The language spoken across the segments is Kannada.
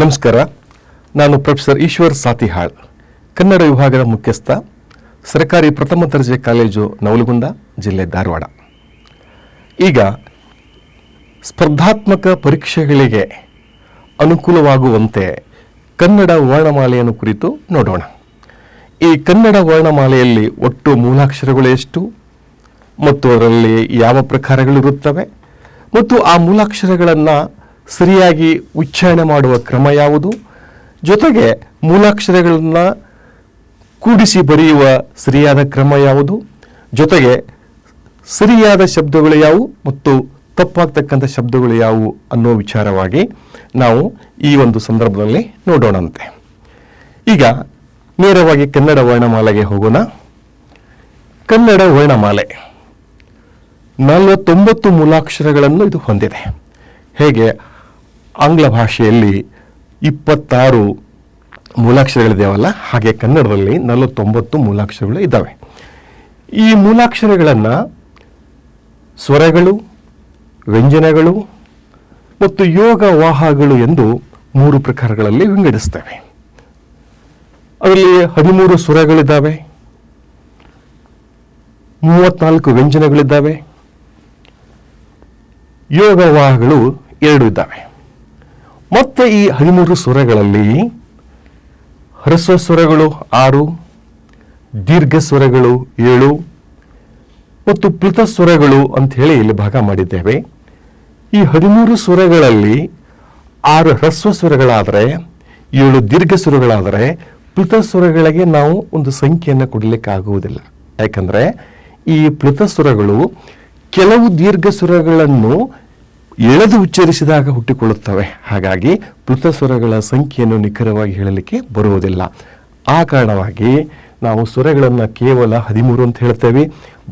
ನಮಸ್ಕಾರ. ನಾನು ಪ್ರೊಫೆಸರ್ ಈಶ್ವರ್ ಸಾತಿಹಾಳ್, ಕನ್ನಡ ವಿಭಾಗದ ಮುಖ್ಯಸ್ಥ, ಸರ್ಕಾರಿ ಪ್ರಥಮ ದರ್ಜೆ ಕಾಲೇಜು ನವಲಗುಂದ, ಜಿಲ್ಲೆ ಧಾರವಾಡ. ಈಗ ಸ್ಪರ್ಧಾತ್ಮಕ ಪರೀಕ್ಷೆಗಳಿಗೆ ಅನುಕೂಲವಾಗುವಂತೆ ಕನ್ನಡ ವರ್ಣಮಾಲೆಯನ್ನು ಕುರಿತು ನೋಡೋಣ. ಈ ಕನ್ನಡ ವರ್ಣಮಾಲೆಯಲ್ಲಿ ಒಟ್ಟು ಮೂಲಾಕ್ಷರಗಳು ಎಷ್ಟು ಮತ್ತು ಅದರಲ್ಲಿ ಯಾವ ಪ್ರಕಾರಗಳಿರುತ್ತವೆ ಮತ್ತು ಆ ಮೂಲಾಕ್ಷರಗಳನ್ನು ಸರಿಯಾಗಿ ಉಚ್ಚಾರಣೆ ಮಾಡುವ ಕ್ರಮ ಯಾವುದು, ಜೊತೆಗೆ ಮೂಲಾಕ್ಷರಗಳನ್ನು ಕೂಡಿಸಿ ಬರೆಯುವ ಸರಿಯಾದ ಕ್ರಮ ಯಾವುದು, ಜೊತೆಗೆ ಸರಿಯಾದ ಶಬ್ದಗಳು ಯಾವುವು ಮತ್ತು ತಪ್ಪಾಗ್ತಕ್ಕಂಥ ಶಬ್ದಗಳು ಯಾವುವು ಅನ್ನೋ ವಿಚಾರವಾಗಿ ನಾವು ಈ ಒಂದು ಸಂದರ್ಭದಲ್ಲಿ ನೋಡೋಣಂತೆ. ಈಗ ನೇರವಾಗಿ ಕನ್ನಡ ವರ್ಣಮಾಲೆಗೆ ಹೋಗೋಣ. ಕನ್ನಡ ವರ್ಣಮಾಲೆ 49 ಮೂಲಾಕ್ಷರಗಳನ್ನು ಇದು ಹೊಂದಿದೆ. ಹೇಗೆ ಆಂಗ್ಲ ಭಾಷೆಯಲ್ಲಿ 26 ಮೂಲಾಕ್ಷರಗಳಿದ್ದಾವಲ್ಲ, ಹಾಗೆ ಕನ್ನಡದಲ್ಲಿ 49 ಮೂಲಾಕ್ಷರಗಳು ಇದ್ದಾವೆ. ಈ ಮೂಲಾಕ್ಷರಗಳನ್ನು ಸ್ವರಗಳು, ವ್ಯಂಜನಗಳು ಮತ್ತು ಯೋಗವಾಹಗಳು ಎಂದು 3 ಪ್ರಕಾರಗಳಲ್ಲಿ ವಿಂಗಡಿಸ್ತೇವೆ. ಅದರಲ್ಲಿ 13 ಸ್ವರಗಳಿದ್ದಾವೆ, 34 ವ್ಯಂಜನಗಳಿದ್ದಾವೆ, ಯೋಗವಾಹಗಳು 2 ಇದ್ದಾವೆ. ಮತ್ತೆ ಈ 13 ಸ್ವರಗಳಲ್ಲಿ ಹ್ರಸ್ವ ಸ್ವರಗಳು 6, ದೀರ್ಘ ಸ್ವರಗಳು 7 ಮತ್ತು ಪ್ಲುತ ಸ್ವರಗಳು ಅಂತ ಹೇಳಿ ಇಲ್ಲಿ ಭಾಗ ಮಾಡಿದ್ದೇವೆ. ಈ 13 ಸ್ವರಗಳಲ್ಲಿ 6 ಹ್ರಸ್ವ ಸ್ವರಗಳಾದರೆ, 7 ದೀರ್ಘ ಸ್ವರಗಳಾದರೆ, ಪ್ಲುತ ಸ್ವರಗಳಿಗೆ ನಾವು ಒಂದು ಸಂಖ್ಯೆಯನ್ನು ಕೊಡಲಿಕ್ಕೆ ಆಗುವುದಿಲ್ಲ. ಯಾಕಂದರೆ ಈ ಪ್ಲುತ ಸ್ವರಗಳು ಕೆಲವು ದೀರ್ಘ ಸ್ವರಗಳನ್ನು ಎಳೆದು ಉಚ್ಚರಿಸಿದಾಗ ಹುಟ್ಟಿಕೊಳ್ಳುತ್ತವೆ. ಹಾಗಾಗಿ ಪ್ಲುತ ಸ್ವರಗಳ ಸಂಖ್ಯೆಯನ್ನು ನಿಖರವಾಗಿ ಹೇಳಲಿಕ್ಕೆ ಬರುವುದಿಲ್ಲ. ಆ ಕಾರಣವಾಗಿ ನಾವು ಸ್ವರಗಳನ್ನು ಕೇವಲ 13 ಅಂತ ಹೇಳ್ತೇವೆ.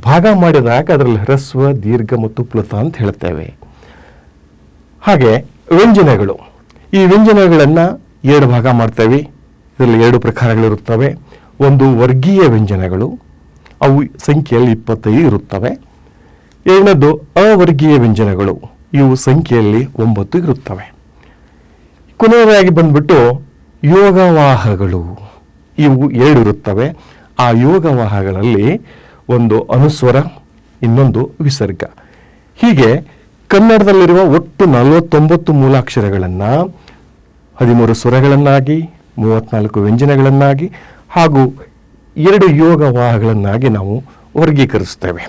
ಭಾಗ ಮಾಡಿದಾಗ ಅದರಲ್ಲಿ ಹ್ರಸ್ವ, ದೀರ್ಘ ಮತ್ತು ಪ್ಲುತ ಅಂತ ಹೇಳ್ತೇವೆ. ಹಾಗೆ ವ್ಯಂಜನಗಳು, ಈ ವ್ಯಂಜನಗಳನ್ನು 2 ಭಾಗ ಮಾಡ್ತೇವೆ. ಇದರಲ್ಲಿ 2 ಪ್ರಕಾರಗಳಿರುತ್ತವೆ. ಒಂದು ವರ್ಗೀಯ ವ್ಯಂಜನಗಳು, ಅವು ಸಂಖ್ಯೆಯಲ್ಲಿ 25 ಇರುತ್ತವೆ. ಎರಡನೇದು ಅವರ್ಗೀಯ ವ್ಯಂಜನಗಳು, ಇವು ಸಂಖ್ಯೆಯಲ್ಲಿ 9 ಇರುತ್ತವೆ. ಕೊನೆಯದಾಗಿ ಬಂದ್ಬಿಟ್ಟು ಯೋಗವಾಹಗಳು, ಇವು 2 ಇರುತ್ತವೆ. ಆ ಯೋಗವಾಹಗಳಲ್ಲಿ ಒಂದು ಅನುಸ್ವರ, ಇನ್ನೊಂದು ವಿಸರ್ಗ. ಹೀಗೆ ಕನ್ನಡದಲ್ಲಿರುವ ಒಟ್ಟು 49 ಮೂಲಾಕ್ಷರಗಳನ್ನು 13 ಸ್ವರಗಳನ್ನಾಗಿ, 34 ವ್ಯಂಜನಗಳನ್ನಾಗಿ ಹಾಗೂ 2 ಯೋಗವಾಹಗಳನ್ನಾಗಿ ನಾವು ವರ್ಗೀಕರಿಸ್ತೇವೆ.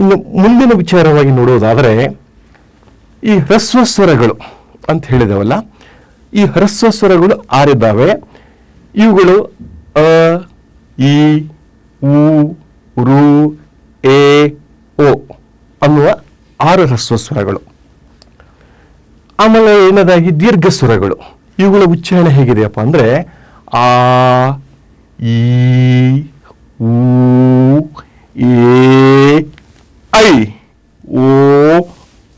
ಇನ್ನು ಮುಂದಿನ ವಿಚಾರವಾಗಿ ನೋಡೋದಾದರೆ, ಈ ಹ್ರಸ್ವ ಸ್ವರಗಳು ಅಂತ ಹೇಳಿದವಲ್ಲ, ಈ ಹ್ರಸ್ವ ಸ್ವರಗಳು 6 ಇದ್ದಾವೆ. ಇವುಗಳು ಅ, ಈ, ಉ, ರು, ಎ, ಓ ಅನ್ನುವ 6 ಹ್ರಸ್ವ ಸ್ವರಗಳು. ಆಮೇಲೆ ಏನದಾಗಿ ದೀರ್ಘ ಸ್ವರಗಳು, ಇವುಗಳ ಉಚ್ಚಾರಣೆ ಹೇಗಿದೆಯಪ್ಪ ಅಂದರೆ ಆ, ಈ, ಉ, ಎ, ಐ, ಓ,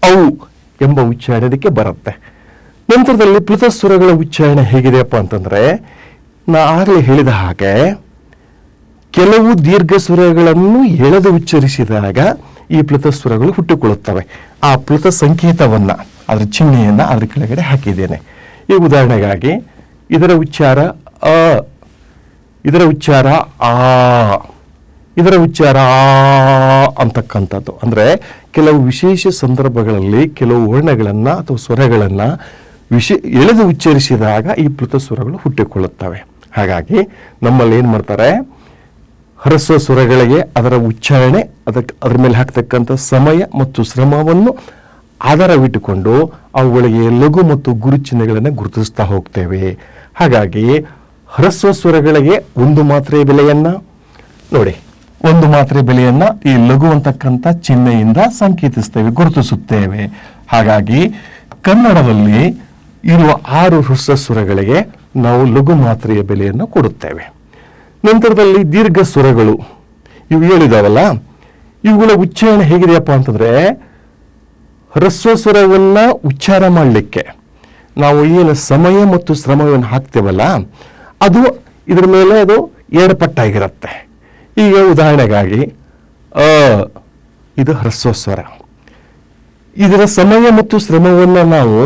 ಔ ಎಂಬ ಉಚ್ಚಾರಣೆ ಅದಕ್ಕೆ ಬರುತ್ತೆ. ನಂತರದಲ್ಲಿ ಪ್ಲುತ ಸ್ವರಗಳ ಉಚ್ಚಾರಣೆ ಹೇಗಿದೆಯಪ್ಪ ಅಂತಂದರೆ, ನಾ ಆಗಲೇ ಹೇಳಿದ ಹಾಗೆ ಕೆಲವು ದೀರ್ಘ ಸ್ವರಗಳನ್ನು ಎಳೆದು ಉಚ್ಚರಿಸಿದಾಗ ಈ ಪ್ಲುತ ಸ್ವರಗಳು ಹುಟ್ಟಿಕೊಳ್ಳುತ್ತವೆ. ಆ ಪ್ಲುತ ಸಂಕೇತವನ್ನು, ಅದರ ಚಿಹ್ನೆಯನ್ನು ಅದರ ಕೆಳಗಡೆ ಹಾಕಿದ್ದೇನೆ. ಈ ಉದಾಹರಣೆಗಾಗಿ ಇದರ ಉಚ್ಚಾರ ಅ, ಇದರ ಉಚ್ಚಾರ ಆ, ಇದರ ಉಚ್ಚಾರ ಅಂತಕ್ಕಂಥದ್ದು. ಅಂದರೆ ಕೆಲವು ವಿಶೇಷ ಸಂದರ್ಭಗಳಲ್ಲಿ ಕೆಲವು ವರ್ಣಗಳನ್ನು ಅಥವಾ ಸ್ವರಗಳನ್ನು ಎಳೆದು ಉಚ್ಚರಿಸಿದಾಗ ಈ ಪ್ಲುತ ಸ್ವರಗಳು ಹುಟ್ಟಿಕೊಳ್ಳುತ್ತವೆ. ಹಾಗಾಗಿ ನಮ್ಮಲ್ಲಿ ಏನು ಮಾಡ್ತಾರೆ, ಹ್ರಸ್ವ ಸ್ವರಗಳಿಗೆ ಅದರ ಉಚ್ಚಾರಣೆ, ಅದರ ಮೇಲೆ ಹಾಕ್ತಕ್ಕಂಥ ಸಮಯ ಮತ್ತು ಶ್ರಮವನ್ನು ಆಧಾರವಿಟ್ಟುಕೊಂಡು ಅವುಗಳಿಗೆ ಲಘು ಮತ್ತು ಗುರು ಚಿಹ್ನೆಗಳನ್ನು ಗುರುತಿಸ್ತಾ ಹೋಗ್ತೇವೆ. ಹಾಗಾಗಿ ಹ್ರಸ್ವ ಸ್ವರಗಳಿಗೆ 1 ಮಾತ್ರೆ ಬೆಲೆಯನ್ನು ನೋಡಿ, 1 ಮಾತ್ರೆ ಬೆಲೆಯನ್ನು ಈ ಲಘು ಅಂತಕ್ಕಂಥ ಚಿಹ್ನೆಯಿಂದ ಸಂಕೇತಿಸ್ತೇವೆ, ಗುರುತಿಸುತ್ತೇವೆ. ಹಾಗಾಗಿ ಕನ್ನಡದಲ್ಲಿ ಇರುವ 6 ಹ್ರಸ್ವ ಸ್ವರಗಳಿಗೆ ನಾವು ಲಘು ಮಾತ್ರೆಯ ಬೆಲೆಯನ್ನು ಕೊಡುತ್ತೇವೆ. ನಂತರದಲ್ಲಿ ದೀರ್ಘ ಸ್ವರಗಳು, ಇವು ಹೇಳಿದಾವಲ್ಲ, ಇವುಗಳ ಉಚ್ಚಾರಣೆ ಹೇಗಿದೆಯಪ್ಪ ಅಂತಂದರೆ, ಹ್ರಸ್ವ ಸ್ವರವನ್ನು ಉಚ್ಚಾರ ಮಾಡಲಿಕ್ಕೆ ನಾವು ಏನು ಸಮಯ ಮತ್ತು ಶ್ರಮವನ್ನು ಹಾಕ್ತೇವಲ್ಲ, ಅದು ಇದರ ಮೇಲೆ ಅದು 2 ಪಟ್ಟಾಗಿರುತ್ತೆ. ಈಗ ಉದಾಹರಣೆಗಾಗಿ ಅ, ಇದು ಹ್ರಸ್ವ ಸ್ವರ. ಇದರ ಸಮಯ ಮತ್ತು ಶ್ರಮವನ್ನು ನಾವು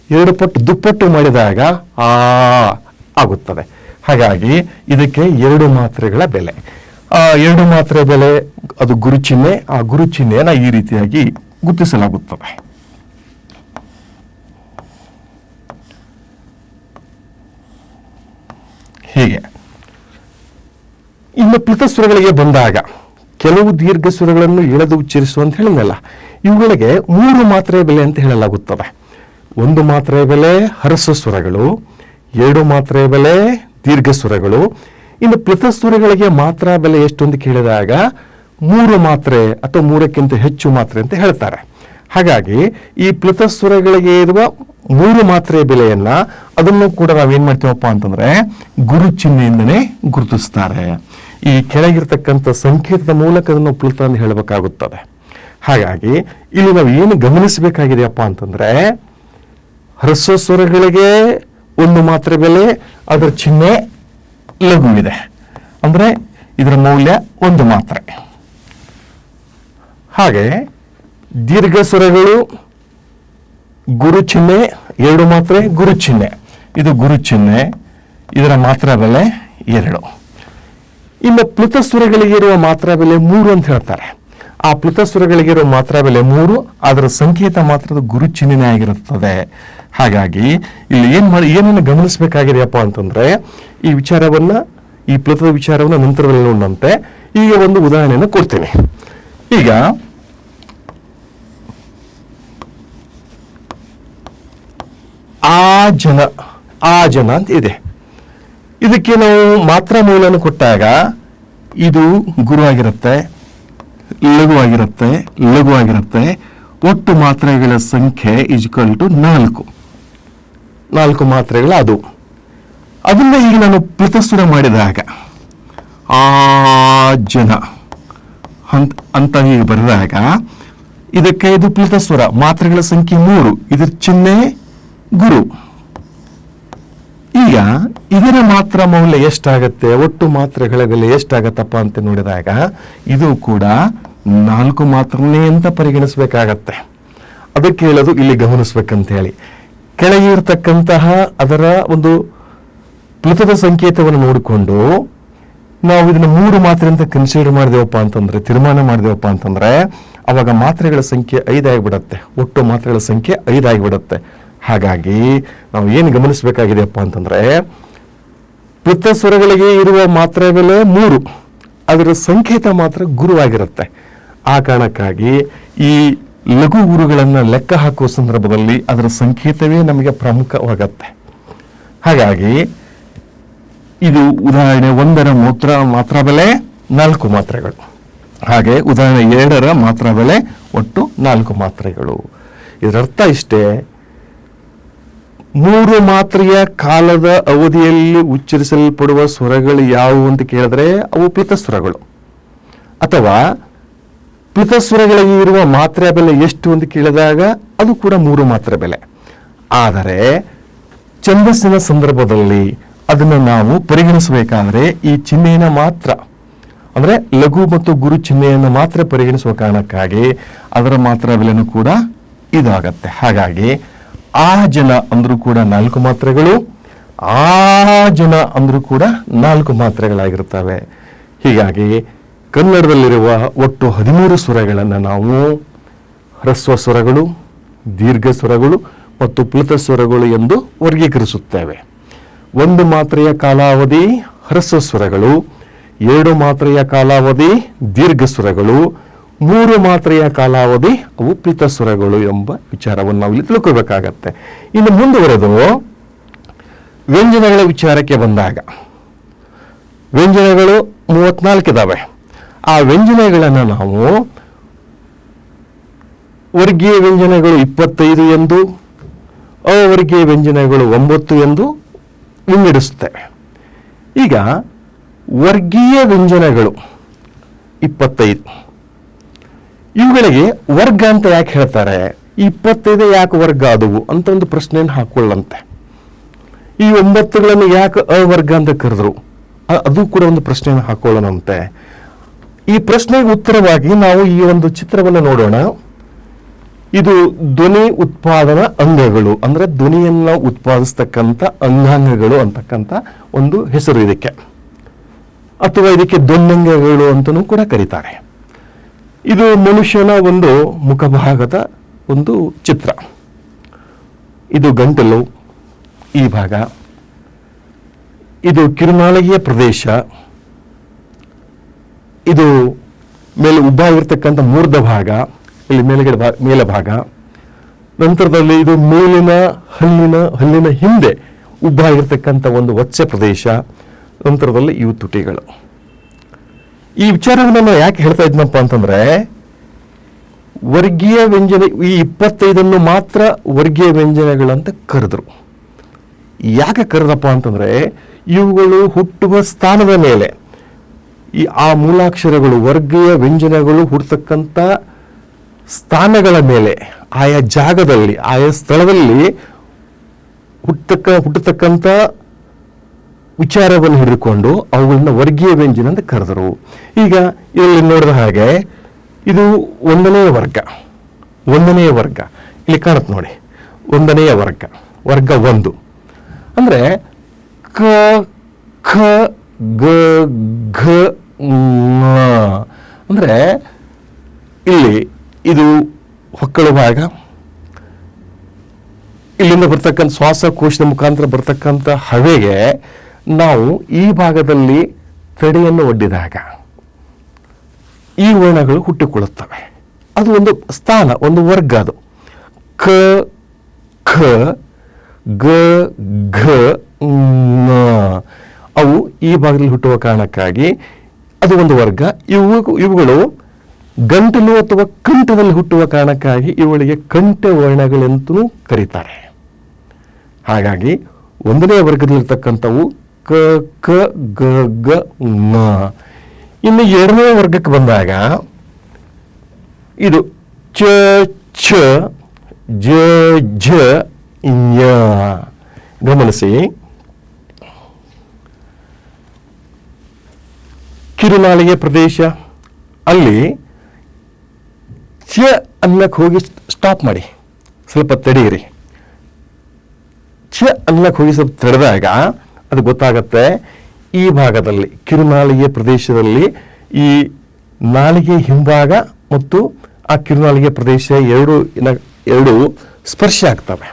2 ಪಟ್ಟು ದುಪ್ಪಟ್ಟು ಮಾಡಿದಾಗ ಆ ಆಗುತ್ತದೆ. ಹಾಗಾಗಿ ಇದಕ್ಕೆ 2 ಮಾತ್ರೆಗಳ ಬೆಲೆ. 2 ಮಾತ್ರೆ ಬೆಲೆ ಅದು ಗುರುಚಿಹ್ನೆ. ಆ ಗುರುಚಿಹ್ನೆಯನ್ನು ಈ ರೀತಿಯಾಗಿ ಗುರುತಿಸಲಾಗುತ್ತದೆ. ಹೀಗೆ ಇನ್ನು ಪ್ಲುತಸ್ವರಗಳಿಗೆ ಬಂದಾಗ ಕೆಲವು ದೀರ್ಘ ಸ್ವರಗಳನ್ನು ಎಳೆದು ಉಚ್ಚರಿಸುವ ಅಂತ ಹೇಳಿದ್ನಲ್ಲ, ಇವುಗಳಿಗೆ 3 ಮಾತ್ರೆಯ ಬೆಲೆ ಅಂತ ಹೇಳಲಾಗುತ್ತದೆ. 1 ಮಾತ್ರೆಯ ಬೆಲೆ ಹರಸ್ವ ಸ್ವರಗಳು, 2 ಮಾತ್ರೆಯ ಬೆಲೆ ದೀರ್ಘ ಸ್ವರಗಳು. ಇನ್ನು ಪ್ಲುತಸ್ವರಗಳಿಗೆ ಮಾತ್ರಾ ಬೆಲೆ ಎಷ್ಟು ಅಂತ ಕೇಳಿದಾಗ 3 ಮಾತ್ರೆ ಅಥವಾ 3ಕ್ಕಿಂತ ಹೆಚ್ಚು ಮಾತ್ರೆ ಅಂತ ಹೇಳ್ತಾರೆ. ಹಾಗಾಗಿ ಈ ಪ್ಲುತಸ್ವರಗಳಿಗೆ ಇರುವ 3 ಮಾತ್ರೆಯ ಬೆಲೆಯನ್ನ ಅದನ್ನು ಕೂಡ ನಾವೇನ್ ಮಾಡ್ತೀವಪ್ಪ ಅಂತಂದ್ರೆ ಗುರು ಚಿಹ್ನೆಯಿಂದನೇ ಗುರುತಿಸ್ತಾರೆ. ಈ ಕೆಳಗಿರ್ತಕ್ಕಂಥ ಸಂಕೇತದ ಮೂಲಕ ಅದನ್ನು ಪ್ಲುತ ಅಂತ ಹೇಳಬೇಕಾಗುತ್ತದೆ. ಹಾಗಾಗಿ ಇಲ್ಲಿ ನಾವು ಏನು ಗಮನಿಸಬೇಕಾಗಿದೆಯಪ್ಪ ಅಂತಂದ್ರೆ ಹ್ರಸ್ವ ಸ್ವರಗಳಿಗೆ 1 ಮಾತ್ರೆ ಬೆಲೆ, ಅದರ ಚಿಹ್ನೆ ಲಘುವಿದೆ, ಅಂದ್ರೆ ಇದರ ಮೌಲ್ಯ 1 ಮಾತ್ರೆ. ಹಾಗೆ ದೀರ್ಘ ಸ್ವರಗಳು ಗುರು ಚಿಹ್ನೆ 2 ಮಾತ್ರೆ, ಗುರು ಚಿಹ್ನೆ ಇದು ಗುರು ಚಿಹ್ನೆ, ಇದರ ಮಾತ್ರಾ ಬೆಲೆ 2. ಇನ್ನು ಪ್ಲುತಸ್ವರಗಳಿಗೆ ಇರುವ ಮಾತ್ರಾ ಬೆಲೆ 3 ಅಂತ ಹೇಳ್ತಾರೆ. ಆ ಪ್ಲುತಸ್ವರಗಳಿಗೆ ಇರುವ ಮಾತ್ರಾ ಬೆಲೆ 3, ಅದರ ಸಂಕೇತ ಮಾತ್ರದ ಗುರು ಚಿಹ್ನೆ ಆಗಿರುತ್ತದೆ. ಹಾಗಾಗಿ ಇಲ್ಲಿ ಏನನ್ನು ಗಮನಿಸಬೇಕಾಗಿದೆಯಪ್ಪ ಅಂತಂದ್ರೆ ಈ ಪ್ಲುತದ ವಿಚಾರವನ್ನ ನಂತರದಲ್ಲಿ ನೋಡಂತೆ. ಈಗ ಒಂದು ಉದಾಹರಣೆಯನ್ನು ಕೊಡ್ತೀನಿ. ಈಗ ಆ ಜನ ಅಂತ ಇದೆ. ಇದಕ್ಕೆ ನಾವು ಮಾತ್ರಾ ಮೌಲ್ಯವನ್ನು ಕೊಟ್ಟಾಗ ಇದು ಗುರು ಆಗಿರುತ್ತೆ, ಲಘು ಆಗಿರುತ್ತೆ. ಒಟ್ಟು ಮಾತ್ರೆಗಳ ಸಂಖ್ಯೆ = 4 ಮಾತ್ರೆಗಳ ಅದನ್ನ ಈಗ ನಾನು ಪ್ಲುತಸ್ವರ ಮಾಡಿದಾಗ ಆ ಜನ ಅಂತ ಹೀಗೆ ಬರೆದಾಗ ಇದಕ್ಕೆ ಇದು ಪ್ಲುತಸ್ವರ, ಮಾತ್ರೆಗಳ ಸಂಖ್ಯೆ 3, ಇದರ ಚಿಹ್ನೆ ಗುರು. ಈಗ ಇದರ ಮಾತ್ರ ಮೌಲ್ಯ ಎಷ್ಟಾಗತ್ತೆ, ಒಟ್ಟು ಮಾತ್ರೆಗಳ ಬೆಲೆ ಎಷ್ಟಾಗತ್ತಪ್ಪ ಅಂತ ನೋಡಿದಾಗ ಇದು ಕೂಡ 4 ಮಾತ್ರನೇ ಅಂತ ಪರಿಗಣಿಸಬೇಕಾಗತ್ತೆ. ಅದಕ್ಕೆ ಹೇಳೋದು ಇಲ್ಲಿ ಗಮನಿಸ್ಬೇಕಂತ ಹೇಳಿ. ಕೆಳಗೆ ಇರತಕ್ಕಂತಹ ಅದರ ಒಂದು ಪ್ಲುತದ ಸಂಕೇತವನ್ನು ನೋಡಿಕೊಂಡು ನಾವು ಇದನ್ನ 3 ಮಾತ್ರೆ ಅಂತ ಕನ್ಸಿಡರ್ ಮಾಡಿದೆವಪ್ಪ ಅಂತಂದ್ರೆ, ತೀರ್ಮಾನ ಮಾಡಿದೆವಪ್ಪ ಅಂತಂದ್ರೆ ಅವಾಗ ಮಾತ್ರೆಗಳ ಸಂಖ್ಯೆ 5 ಆಗಿಬಿಡತ್ತೆ, ಒಟ್ಟು ಮಾತ್ರೆಗಳ ಸಂಖ್ಯೆ 5 ಆಗಿಬಿಡತ್ತೆ. ಹಾಗಾಗಿ ನಾವು ಏನು ಗಮನಿಸಬೇಕಾಗಿದೆಯಪ್ಪ ಅಂತಂದ್ರೆ ಪ್ಲುತಸ್ವರಗಳಿಗೆ ಇರುವ ಮಾತ್ರೆ ಬೆಲೆ 3, ಅದರ ಸಂಕೇತ ಮಾತ್ರ ಗುರು ಆಗಿರುತ್ತೆ. ಆ ಕಾರಣಕ್ಕಾಗಿ ಈ ಲಘು ಗುರುಗಳನ್ನು ಲೆಕ್ಕ ಹಾಕುವ ಸಂದರ್ಭದಲ್ಲಿ ಅದರ ಸಂಕೇತವೇ ನಮಗೆ ಪ್ರಮುಖವಾಗತ್ತೆ. ಹಾಗಾಗಿ ಇದು ಉದಾಹರಣೆ 1ರ ಮಾತ್ರಾ ಬೆಲೆ 4 ಮಾತ್ರೆಗಳು. ಹಾಗೆ ಉದಾಹರಣೆ 2ರ ಮಾತ್ರಾ ಬೆಲೆ ಒಟ್ಟು 4 ಮಾತ್ರೆಗಳು. ಇದರರ್ಥ ಇಷ್ಟೇ, 3 ಮಾತ್ರೆಯ ಕಾಲದ ಅವಧಿಯಲ್ಲಿ ಉಚ್ಚರಿಸಲ್ಪಡುವ ಸ್ವರಗಳು ಯಾವುವು ಅಂತ ಕೇಳಿದ್ರೆ ಅವು ಪ್ಲುತಸ್ವರಗಳು. ಅಥವಾ ಪ್ಲುತಸ್ವರಗಳಿಗೆ ಇರುವ ಮಾತ್ರೆ ಬೆಲೆ ಎಷ್ಟು ಅಂತ ಕೇಳಿದಾಗ ಅದು ಕೂಡ 3 ಮಾತ್ರೆ ಬೆಲೆ. ಆದರೆ ಛಂದಸ್ಸಿನ ಸಂದರ್ಭದಲ್ಲಿ ಅದನ್ನು ನಾವು ಪರಿಗಣಿಸಬೇಕಾದ್ರೆ ಈ ಚಿಹ್ನೆಯನ್ನು ಮಾತ್ರ, ಅಂದ್ರೆ ಲಘು ಮತ್ತು ಗುರು ಚಿಹ್ನೆಯನ್ನು ಮಾತ್ರ ಪರಿಗಣಿಸುವ ಕಾರಣಕ್ಕಾಗಿ ಅದರ ಮಾತ್ರಾ ಬೆಲೆನೂ ಕೂಡ ಇದಾಗತ್ತೆ. ಹಾಗಾಗಿ ಆ ಜನ ಅಂದ್ರೂ ಕೂಡ 4 ಮಾತ್ರೆಗಳು, ಆ ಜನ ಅಂದ್ರೂ ಕೂಡ 4 ಮಾತ್ರೆಗಳಾಗಿರ್ತವೆ. ಹೀಗಾಗಿ ಕನ್ನಡದಲ್ಲಿರುವ ಒಟ್ಟು 13 ಸ್ವರಗಳನ್ನು ನಾವು ಹ್ರಸ್ವ ಸ್ವರಗಳು, ದೀರ್ಘ ಸ್ವರಗಳು ಮತ್ತು ಪ್ಲುತ ಸ್ವರಗಳು ಎಂದು ವರ್ಗೀಕರಿಸುತ್ತೇವೆ. 1 ಮಾತ್ರೆಯ ಕಾಲಾವಧಿ ಹ್ರಸ್ವ ಸ್ವರಗಳು, 2 ಮಾತ್ರೆಯ ಕಾಲಾವಧಿ ದೀರ್ಘ ಸ್ವರಗಳು, 3 ಮಾತ್ರೆಯ ಕಾಲಾವಧಿ ಅವು ಪ್ಲುತ ಸ್ವರಗಳು ಎಂಬ ವಿಚಾರವನ್ನು ನಾವು ಇಲ್ಲಿ ತಿಳ್ಕೋಬೇಕಾಗತ್ತೆ. ಇನ್ನು ಮುಂದುವರೆದು ವ್ಯಂಜನಗಳ ವಿಚಾರಕ್ಕೆ ಬಂದಾಗ ವ್ಯಂಜನಗಳು 34 ಇದಾವೆ. ಆ ವ್ಯಂಜನಗಳನ್ನು ನಾವು ವರ್ಗೀಯ ವ್ಯಂಜನಗಳು 25 ಎಂದು, ಅವರ್ಗೀಯ ವ್ಯಂಜನಗಳು 9 ಎಂದು ವಿಂಗಡಿಸುತ್ತೇವೆ. ಈಗ ವರ್ಗೀಯ ವ್ಯಂಜನಗಳು 25, ಇವುಗಳಿಗೆ ವರ್ಗ ಅಂತ ಯಾಕೆ ಹೇಳ್ತಾರೆ, 25 ಯಾಕೆ ವರ್ಗ ಆದವು ಅಂತ ಒಂದು ಪ್ರಶ್ನೆಯನ್ನು ಹಾಕೊಳ್ಳಂತೆ. ಈ 9ಗಳನ್ನು ಯಾಕೆ ಅವರ್ಗ ಅಂತ ಕರೆದ್ರು, ಅದು ಕೂಡ ಒಂದು ಪ್ರಶ್ನೆಯನ್ನು ಹಾಕೊಳ್ಳೋಣಂತೆ. ಈ ಪ್ರಶ್ನೆಗೆ ಉತ್ತರವಾಗಿ ನಾವು ಈ ಒಂದು ಚಿತ್ರವನ್ನು ನೋಡೋಣ. ಇದು ಧ್ವನಿ ಉತ್ಪಾದನಾ ಅಂಗಗಳು, ಅಂದ್ರೆ ಧ್ವನಿಯನ್ನ ಉತ್ಪಾದಿಸ್ತಕ್ಕಂಥ ಅಂಗಾಂಗಗಳು ಅಂತಕ್ಕಂಥ ಒಂದು ಹೆಸರು ಇದಕ್ಕೆ, ಅಥವಾ ಇದಕ್ಕೆ ಧ್ವನ್ಯಂಗಗಳು ಅಂತಲೂ ಕೂಡ ಕರೀತಾರೆ. ಇದು ಮನುಷ್ಯನ ಒಂದು ಮುಖಭಾಗದ ಒಂದು ಚಿತ್ರ. ಇದು ಗಂಟಲು ಈ ಭಾಗ, ಇದು ಕಿರುನಾಳಗೆಯ ಪ್ರದೇಶ, ಇದು ಮೇಲೆ ಉಬ್ಬಾಗಿರ್ತಕ್ಕಂಥ ಮೂರ್ಧ ಭಾಗ, ಇಲ್ಲಿ ಮೇಲ್ಗಡೆ ಮೇಲೆ ಭಾಗ. ನಂತರದಲ್ಲಿ ಇದು ಮೇಲಿನ ಹಲ್ಲಿನ ಹಿಂದೆ ಉಬ್ಬಾಗಿರ್ತಕ್ಕಂಥ ಒಂದು ವತ್ಸ ಪ್ರದೇಶ. ನಂತರದಲ್ಲಿ ಇವು ತುಟಿಗಳು. ಈ ವಿಚಾರವನ್ನು ನಾನು ಯಾಕೆ ಹೇಳ್ತಾ ಇದ್ನಪ್ಪ ಅಂತಂದ್ರೆ, ವರ್ಗೀಯ ವ್ಯಂಜನ ಈ 25 ಮಾತ್ರ ವರ್ಗೀಯ ವ್ಯಂಜನಗಳಂತ ಕರೆದ್ರು. ಯಾಕೆ ಕರೆದಪ್ಪ ಅಂತಂದ್ರೆ, ಇವುಗಳು ಹುಟ್ಟುವ ಸ್ಥಾನದ ಮೇಲೆ ಆ ಮೂಲಾಕ್ಷರಗಳು ವರ್ಗೀಯ ವ್ಯಂಜನಗಳು ಹುಟ್ಟತಕ್ಕಂಥ ಸ್ಥಾನಗಳ ಮೇಲೆ, ಆಯಾ ಜಾಗದಲ್ಲಿ ಆಯಾ ಸ್ಥಳದಲ್ಲಿ ಹುಟ್ಟತಕ್ಕಂಥ ವಿಚಾರವನ್ನು ಹಿಡಿದುಕೊಂಡು ಅವುಗಳನ್ನ ವರ್ಗೀಯ ವ್ಯಂಜನ ಅಂತ ಕರೆದರು. ಈಗ ಇಲ್ಲಿ ನೋಡಿದ ಹಾಗೆ ಇದು ಒಂದನೆಯ ವರ್ಗ ಇಲ್ಲಿ ಕಾಣುತ್ತೆ ನೋಡಿ. ಒಂದನೆಯ ವರ್ಗ 1 ಅಂದ್ರೆ ಕ ಖ ಗ ಘ ङ. ಅಂದ್ರೆ ಇಲ್ಲಿ ಇದು ಹೊಕ್ಕಳ ಭಾಗ, ಇಲ್ಲಿಂದ ಬರ್ತಕ್ಕಂಥ ಶ್ವಾಸಕೋಶದ ಮುಖಾಂತರ ಬರ್ತಕ್ಕಂಥ ಹವೆಗೆ ನಾವು ಈ ಭಾಗದಲ್ಲಿ ತಡೆಯನ್ನು ಒಡ್ಡಿದಾಗ ಈ ವರ್ಣಗಳು ಹುಟ್ಟಿಕೊಳ್ಳುತ್ತವೆ. ಅದು ಒಂದು ಸ್ಥಾನ, ಒಂದು ವರ್ಗ. ಅದು ಕ ಖ ಗ ಘ ङ. ಅವು ಈ ಭಾಗದಲ್ಲಿ ಹುಟ್ಟುವ ಕಾರಣಕ್ಕಾಗಿ ಅದು ಒಂದು ವರ್ಗ. ಇವುಗಳು ಗಂಟಲು ಅಥವಾ ಕಂಠದಲ್ಲಿ ಹುಟ್ಟುವ ಕಾರಣಕ್ಕಾಗಿ ಇವುಗಳಿಗೆ ಕಂಠ ವರ್ಣಗಳೆಂತಲೂ ಕರೀತಾರೆ. ಹಾಗಾಗಿ ಒಂದನೇ ವರ್ಗದಲ್ಲಿರ್ತಕ್ಕಂಥವು ಕ ಖ ಗ ಘ ङ. ಇನ್ನು ಎರಡನೇ ವರ್ಗಕ್ಕೆ ಬಂದಾಗ ಇದು ಚ ಛ ಜ ಝ ಞ. ಗಮನಿಸಿ, ಕಿರುನಾಳಿಗೆ ಪ್ರದೇಶ ಅಲ್ಲಿ ಚ ಅನ್ನಕ್ಕೆ ಹೋಗಿ ಸ್ಟಾಪ್ ಮಾಡಿ, ಸ್ವಲ್ಪ ತಡೆಯಿರಿ. ಚ ಅನ್ನಕ್ಕೆ ಹೋಗಿ ಸ್ವಲ್ಪ ತಡೆದಾಗ ಅದು ಗೊತ್ತಾಗತ್ತೆ. ಈ ಭಾಗದಲ್ಲಿ ಕಿರುನಾಳಿಗೆ ಪ್ರದೇಶದಲ್ಲಿ ಈ ನಾಲಿಗೆ ಹಿಂಭಾಗ ಮತ್ತು ಆ ಕಿರುನಾಳಿಗೆ ಪ್ರದೇಶ ಎರಡು ಸ್ಪರ್ಶ ಆಗ್ತವೆ.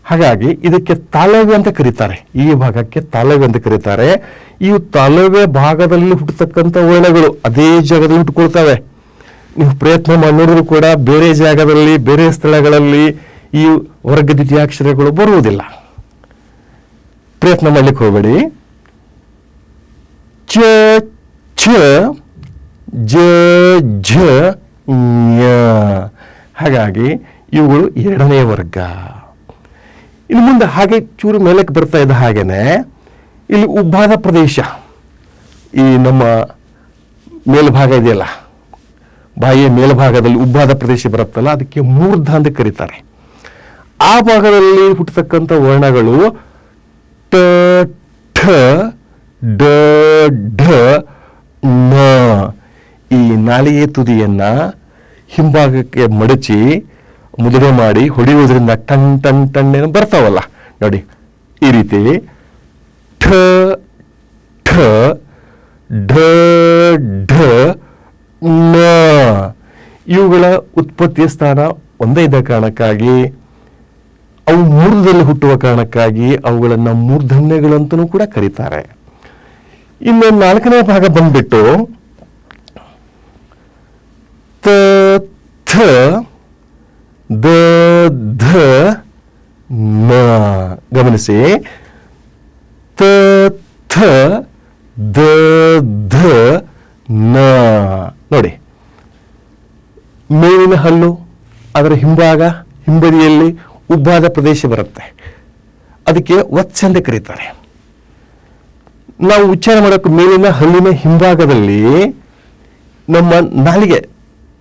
ಹಾಗಾಗಿ ಇದಕ್ಕೆ ತಾಲವ್ಯ ಅಂತ ಕರೀತಾರೆ. ಈ ಭಾಗಕ್ಕೆ ತಾಲವ್ಯ ಅಂತ ಕರೀತಾರೆ. ಈ ತಾಲವ್ಯ ಭಾಗದಲ್ಲಿ ಹುಟ್ಟತಕ್ಕಂಥ ವರ್ಣಗಳು ಅದೇ ಜಾಗದಲ್ಲಿ ಹುಟ್ಟುಕೊಳ್ತವೆ. ನೀವು ಪ್ರಯತ್ನ ಮಾಡಿ ನೋಡಿದ್ರು ಕೂಡ ಬೇರೆ ಜಾಗದಲ್ಲಿ ಬೇರೆ ಸ್ಥಳಗಳಲ್ಲಿ ಈ ವರ್ಗ ದ್ವಿತೀಯಾಕ್ಷರಗಳು ಬರುವುದಿಲ್ಲ. ಪ್ರಯತ್ನ ಮಾಡ್ಲಿಕ್ಕೆ ಹೋಗಬೇಡಿ. ಚ ಛ ಜ ಝ ಞ. ಹಾಗಾಗಿ ಇವುಗಳು ಎರಡನೇ ವರ್ಗ. ಇನ್ನು ಮುಂದೆ ಹಾಗೆ ಚೂರು ಮೇಲಕ್ಕೆ ಬರ್ತಾ ಇದ್ದ ಹಾಗೇನೆ ಇಲ್ಲಿ ಉಬ್ಬಾದ ಪ್ರದೇಶ, ಈ ನಮ್ಮ ಮೇಲ್ಭಾಗ ಇದೆಯಲ್ಲ, ಬಾಯಿಯ ಮೇಲ್ಭಾಗದಲ್ಲಿ ಉಬ್ಬಾದ ಪ್ರದೇಶ ಬರುತ್ತಲ್ಲ, ಅದಕ್ಕೆ ಮೂರ್ಧ ಅಂತ ಕರೀತಾರೆ. ಆ ಭಾಗದಲ್ಲಿ ಹುಟ್ಟತಕ್ಕಂಥ ವರ್ಣಗಳು ಟ ಠ ಡ ಢ ಣ. ಈ ನಾಲಿಗೆ ತುದಿಯನ್ನ ಹಿಂಭಾಗಕ್ಕೆ ಮಡಚಿ ಮುದುರೆ ಮಾಡಿ ಹೊಡೆಯುವುದರಿಂದ ಟನ್ ಟನ್ ಟನ್ ಏನೋ ಬರ್ತಾವಲ್ಲ ನೋಡಿ, ಈ ರೀತಿ ಠ ಠ ಢ ಢ ಣ. ಇವುಗಳ ಉತ್ಪತ್ತಿಯ ಸ್ಥಾನ ಒಂದೇ ಇದ್ದ ಕಾರಣಕ್ಕಾಗಿ, ಅವು ಮೂರ್ಧದಲ್ಲಿ ಹುಟ್ಟುವ ಕಾರಣಕ್ಕಾಗಿ ಅವುಗಳನ್ನು ಮೂರ್ಧನ್ಯಗಳಂತನೂ ಕೂಡ ಕರೀತಾರೆ. ಇನ್ನು ನಾಲ್ಕನೇ ಭಾಗ ಬಂದ್ಬಿಟ್ಟು ತ ಥ ದ ಧ ನ. ಗಮನಿಸಿ, ತ ಥ ದ ಧ ನ. ನೋಡಿ, ಮೇಲಿನ ಹಲ್ಲು ಅದರ ಹಿಂಬದಿಯಲ್ಲಿ ಉಬ್ಬಾದ ಪ್ರದೇಶ ಬರುತ್ತೆ, ಅದಕ್ಕೆ ವತ್ಸ ಅಂತ ಕರೀತಾರೆ. ನಾವು ಉಚ್ಚಾರ ಮಾಡೋಕೆ ಮೇಲಿನ ಹಲ್ಲಿನ ಹಿಂಭಾಗದಲ್ಲಿ ನಮ್ಮ ನಾಲಿಗೆ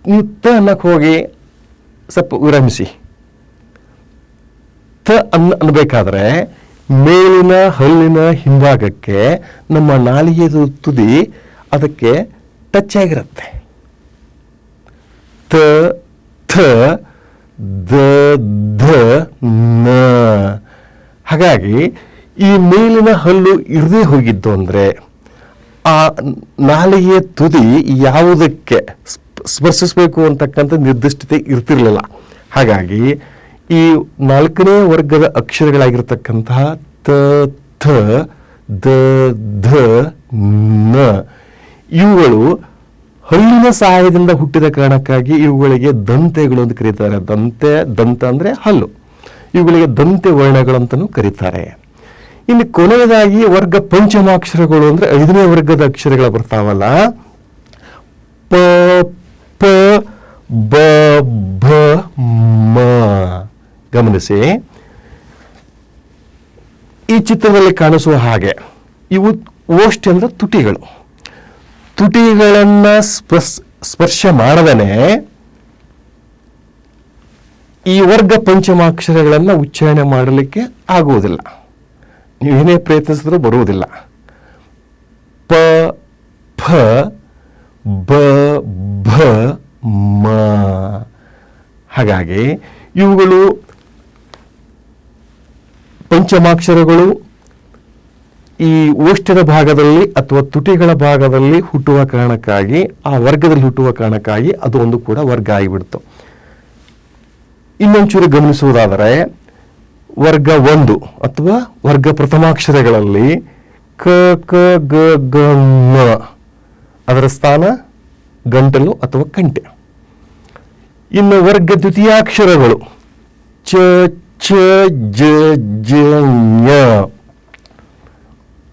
ನೀವು ತ ಅನ್ನಕ್ಕೆ ಹೋಗಿ ಸ್ವಲ್ಪ ವಿರಮಿಸಿ. ತ ಅನ್ಬೇಕಾದ್ರೆ ಮೇಲಿನ ಹಲ್ಲಿನ ಹಿಂಭಾಗಕ್ಕೆ ನಮ್ಮ ನಾಲಿಗೆ ತುದಿ ಅದಕ್ಕೆ ಟಚ್ ಆಗಿರುತ್ತೆ. ತ ಥ ದ ಧ ನ. ಹಾಗಾಗಿ ಈ ಮೇಲಿನ ಹಲ್ಲು ಇರದೇ ಹೋಗಿದ್ದು ಅಂದರೆ ಆ ನಾಲಿಗೆಯ ತುದಿ ಯಾವುದಕ್ಕೆ ಸ್ಪರ್ಶಿಸಬೇಕು ಅಂತಕ್ಕಂಥ ನಿರ್ದಿಷ್ಟತೆ ಇರ್ತಿರ್ಲಿಲ್ಲ. ಹಾಗಾಗಿ ಈ 4ನೇ ವರ್ಗದ ಅಕ್ಷರಗಳಾಗಿರ್ತಕ್ಕಂತಹ ತ ಥ ದ ಧ ನ ಇವುಗಳು ಹಲ್ಲಿನ ಸಹಾಯದಿಂದ ಹುಟ್ಟಿದ ಕಾರಣಕ್ಕಾಗಿ ಇವುಗಳಿಗೆ ದಂತೆಗಳು ಅಂತ ಕರೀತಾರೆ. ದಂತ ಅಂದರೆ ಹಲ್ಲು. ಇವುಗಳಿಗೆ ದಂತೆ ವರ್ಣಗಳು ಅಂತಲೂ ಕರೀತಾರೆ. ಇನ್ನು ಕೊನೆಯದಾಗಿ ವರ್ಗ ಪಂಚಮಾಕ್ಷರಗಳು ಅಂದರೆ 5ನೇ ವರ್ಗದ ಅಕ್ಷರಗಳು ಬರ್ತಾವಲ್ಲ, ಪ ಪ ಬ ಭ ಮ. ಗಮನಿಸಿ, ಈ ಚಿತ್ರದಲ್ಲಿ ಕಾಣಿಸುವ ಹಾಗೆ ಇವು ಓಷ್ಠಿ ಅಂದ್ರೆ ತುಟಿಗಳು. ತುಟಿಗಳನ್ನ ಸ್ಪರ್ಶ ಮಾಡದೇನೆ ಈ ವರ್ಗ ಪಂಚಮಾಕ್ಷರಗಳನ್ನು ಉಚ್ಚಾರಣೆ ಮಾಡಲಿಕ್ಕೆ ಆಗುವುದಿಲ್ಲ. ನೀವೇನೇ ಪ್ರಯತ್ನಿಸಿದ್ರೂ ಬರುವುದಿಲ್ಲ. ಪ ಫ ಬ ಭ ಮ. ಹಾಗಾಗಿ ಇವುಗಳು ಪಂಚಮಾಕ್ಷರಗಳು ಈ ಓಷ್ಠದ ಭಾಗದಲ್ಲಿ ಅಥವಾ ತುಟಿಗಳ ಭಾಗದಲ್ಲಿ ಹುಟ್ಟುವ ಕಾರಣಕ್ಕಾಗಿ, ಆ ವರ್ಗದಲ್ಲಿ ಹುಟ್ಟುವ ಕಾರಣಕ್ಕಾಗಿ ಅದು ಒಂದು ಕೂಡ ವರ್ಗ ಆಗಿಬಿಡ್ತು. ಇನ್ನೊಂಚೂರು ಗಮನಿಸುವುದಾದರೆ ವರ್ಗ 1 ಅಥವಾ ವರ್ಗ ಪ್ರಥಮಾಕ್ಷರಗಳಲ್ಲಿ ಕ ಕ ಗ ಗ ಮ ಅದರ ಸ್ಥಾನ ಗಂಟಲು ಅಥವಾ ಕಂಠೆ. ಇನ್ನು ವರ್ಗ ದ್ವಿತೀಯಾಕ್ಷರಗಳು ಚ ಛ ಜ ಜ ಞ